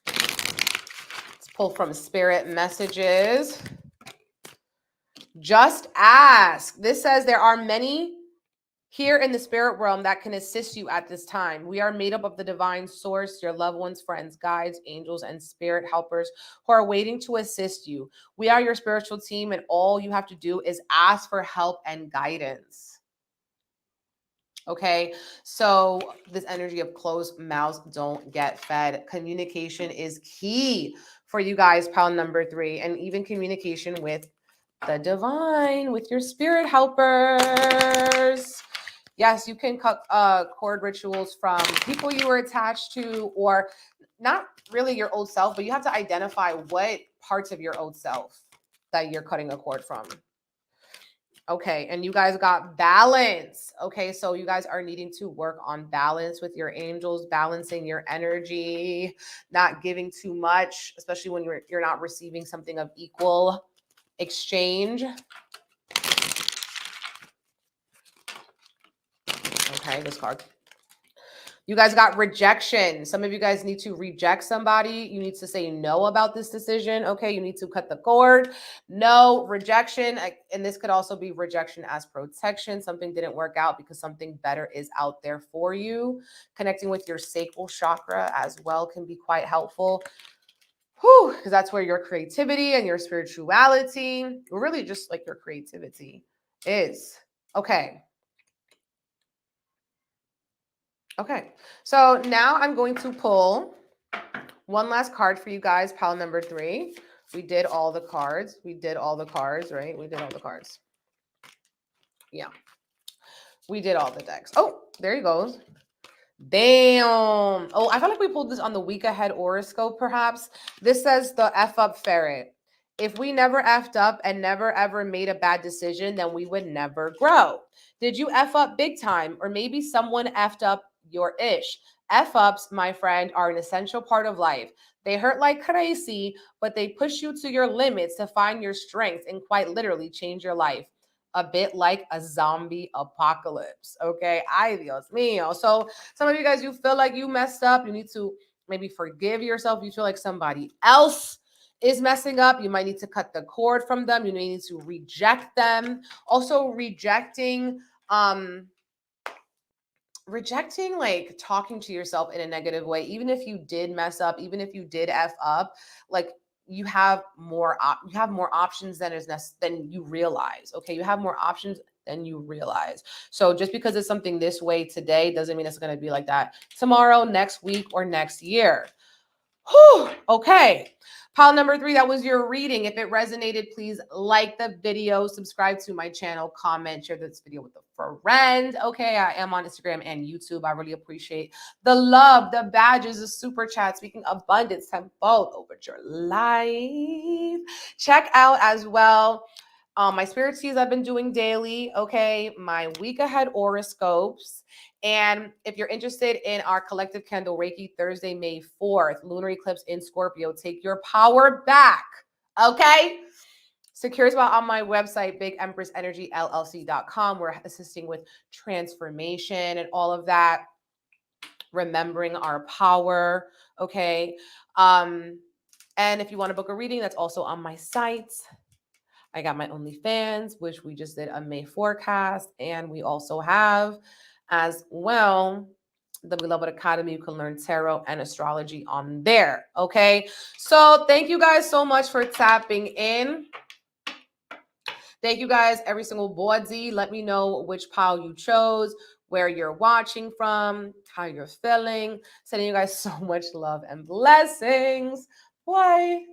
Let's pull from spirit messages. Just ask. This says there are many here in the spirit realm that can assist you at this time. We are made up of the divine source, your loved ones, friends, guides, angels, and spirit helpers who are waiting to assist you. We are your spiritual team, and all you have to do is ask for help and guidance. Okay, so this energy of closed mouths don't get fed. Communication is key for you guys, pile number 3, and even communication with the divine, with your spirit helpers. Yes, you can cut cord rituals from people you were attached to, or not really your old self, but you have to identify what parts of your old self that you're cutting a cord from. Okay, and you guys got balance. Okay, so you guys are needing to work on balance with your angels, balancing your energy, not giving too much, especially when you're not receiving something of equal exchange. Okay, this card. You guys got rejection. Some of you guys need to reject somebody. You need to say no about this decision. Okay, you need to cut the cord. No, rejection. And this could also be rejection as protection. Something didn't work out because something better is out there for you. Connecting with your sacral chakra as well can be quite helpful. Whew, because that's where your creativity and your spirituality, really just like your creativity is. Okay. Okay, so now I'm going to pull one last card for you guys, pile number 3. We did all the cards. We did all the cards, right? We did all the cards. Yeah. We did all the decks. Oh, there he goes. Damn. Oh, I felt like we pulled this on the week ahead horoscope, perhaps. This says the F up ferret. If we never effed up and never ever made a bad decision, then we would never grow. Did you F up big time? Or maybe someone effed up your ish? F ups, my friend, are an essential part of life. They hurt like crazy, but they push you to your limits to find your strengths and quite literally change your life. A bit like a zombie apocalypse. Okay. Ay, Dios mío. So some of you guys, you feel like you messed up. You need to maybe forgive yourself. You feel like somebody else is messing up. You might need to cut the cord from them. You need to reject them. Also rejecting like talking to yourself in a negative way, even if you did mess up, even if you did F up, like you have more options than you realize. Okay, you have more options than you realize. So just because it's something this way today doesn't mean it's going to be like that tomorrow, next week, or next year. Whew, okay. Pile number 3, that was your reading. If it resonated, please like the video, subscribe to my channel, comment, share this video with a friend. Okay, I am on Instagram and YouTube. I really appreciate the love, the badges, the super chat, speaking abundance tenfold over your life. Check out as well my spirit teas I've been doing daily. Okay, my week ahead horoscopes. And if you're interested in our collective candle Reiki Thursday, May 4th, lunar eclipse in Scorpio, take your power back. Okay. Secure spot on my website, BigEmpressEnergyLLC.com. We're assisting with transformation and all of that, remembering our power. Okay. And if you want to book a reading, that's also on my site. I got my OnlyFans, which we just did a May forecast. And we also have as well the BEEloved Academy. You can learn tarot and astrology on there. Okay. So thank you guys so much for tapping in. Thank you guys, every single body. Let me know which pile you chose, where you're watching from, how you're feeling. Sending you guys so much love and blessings. Bye.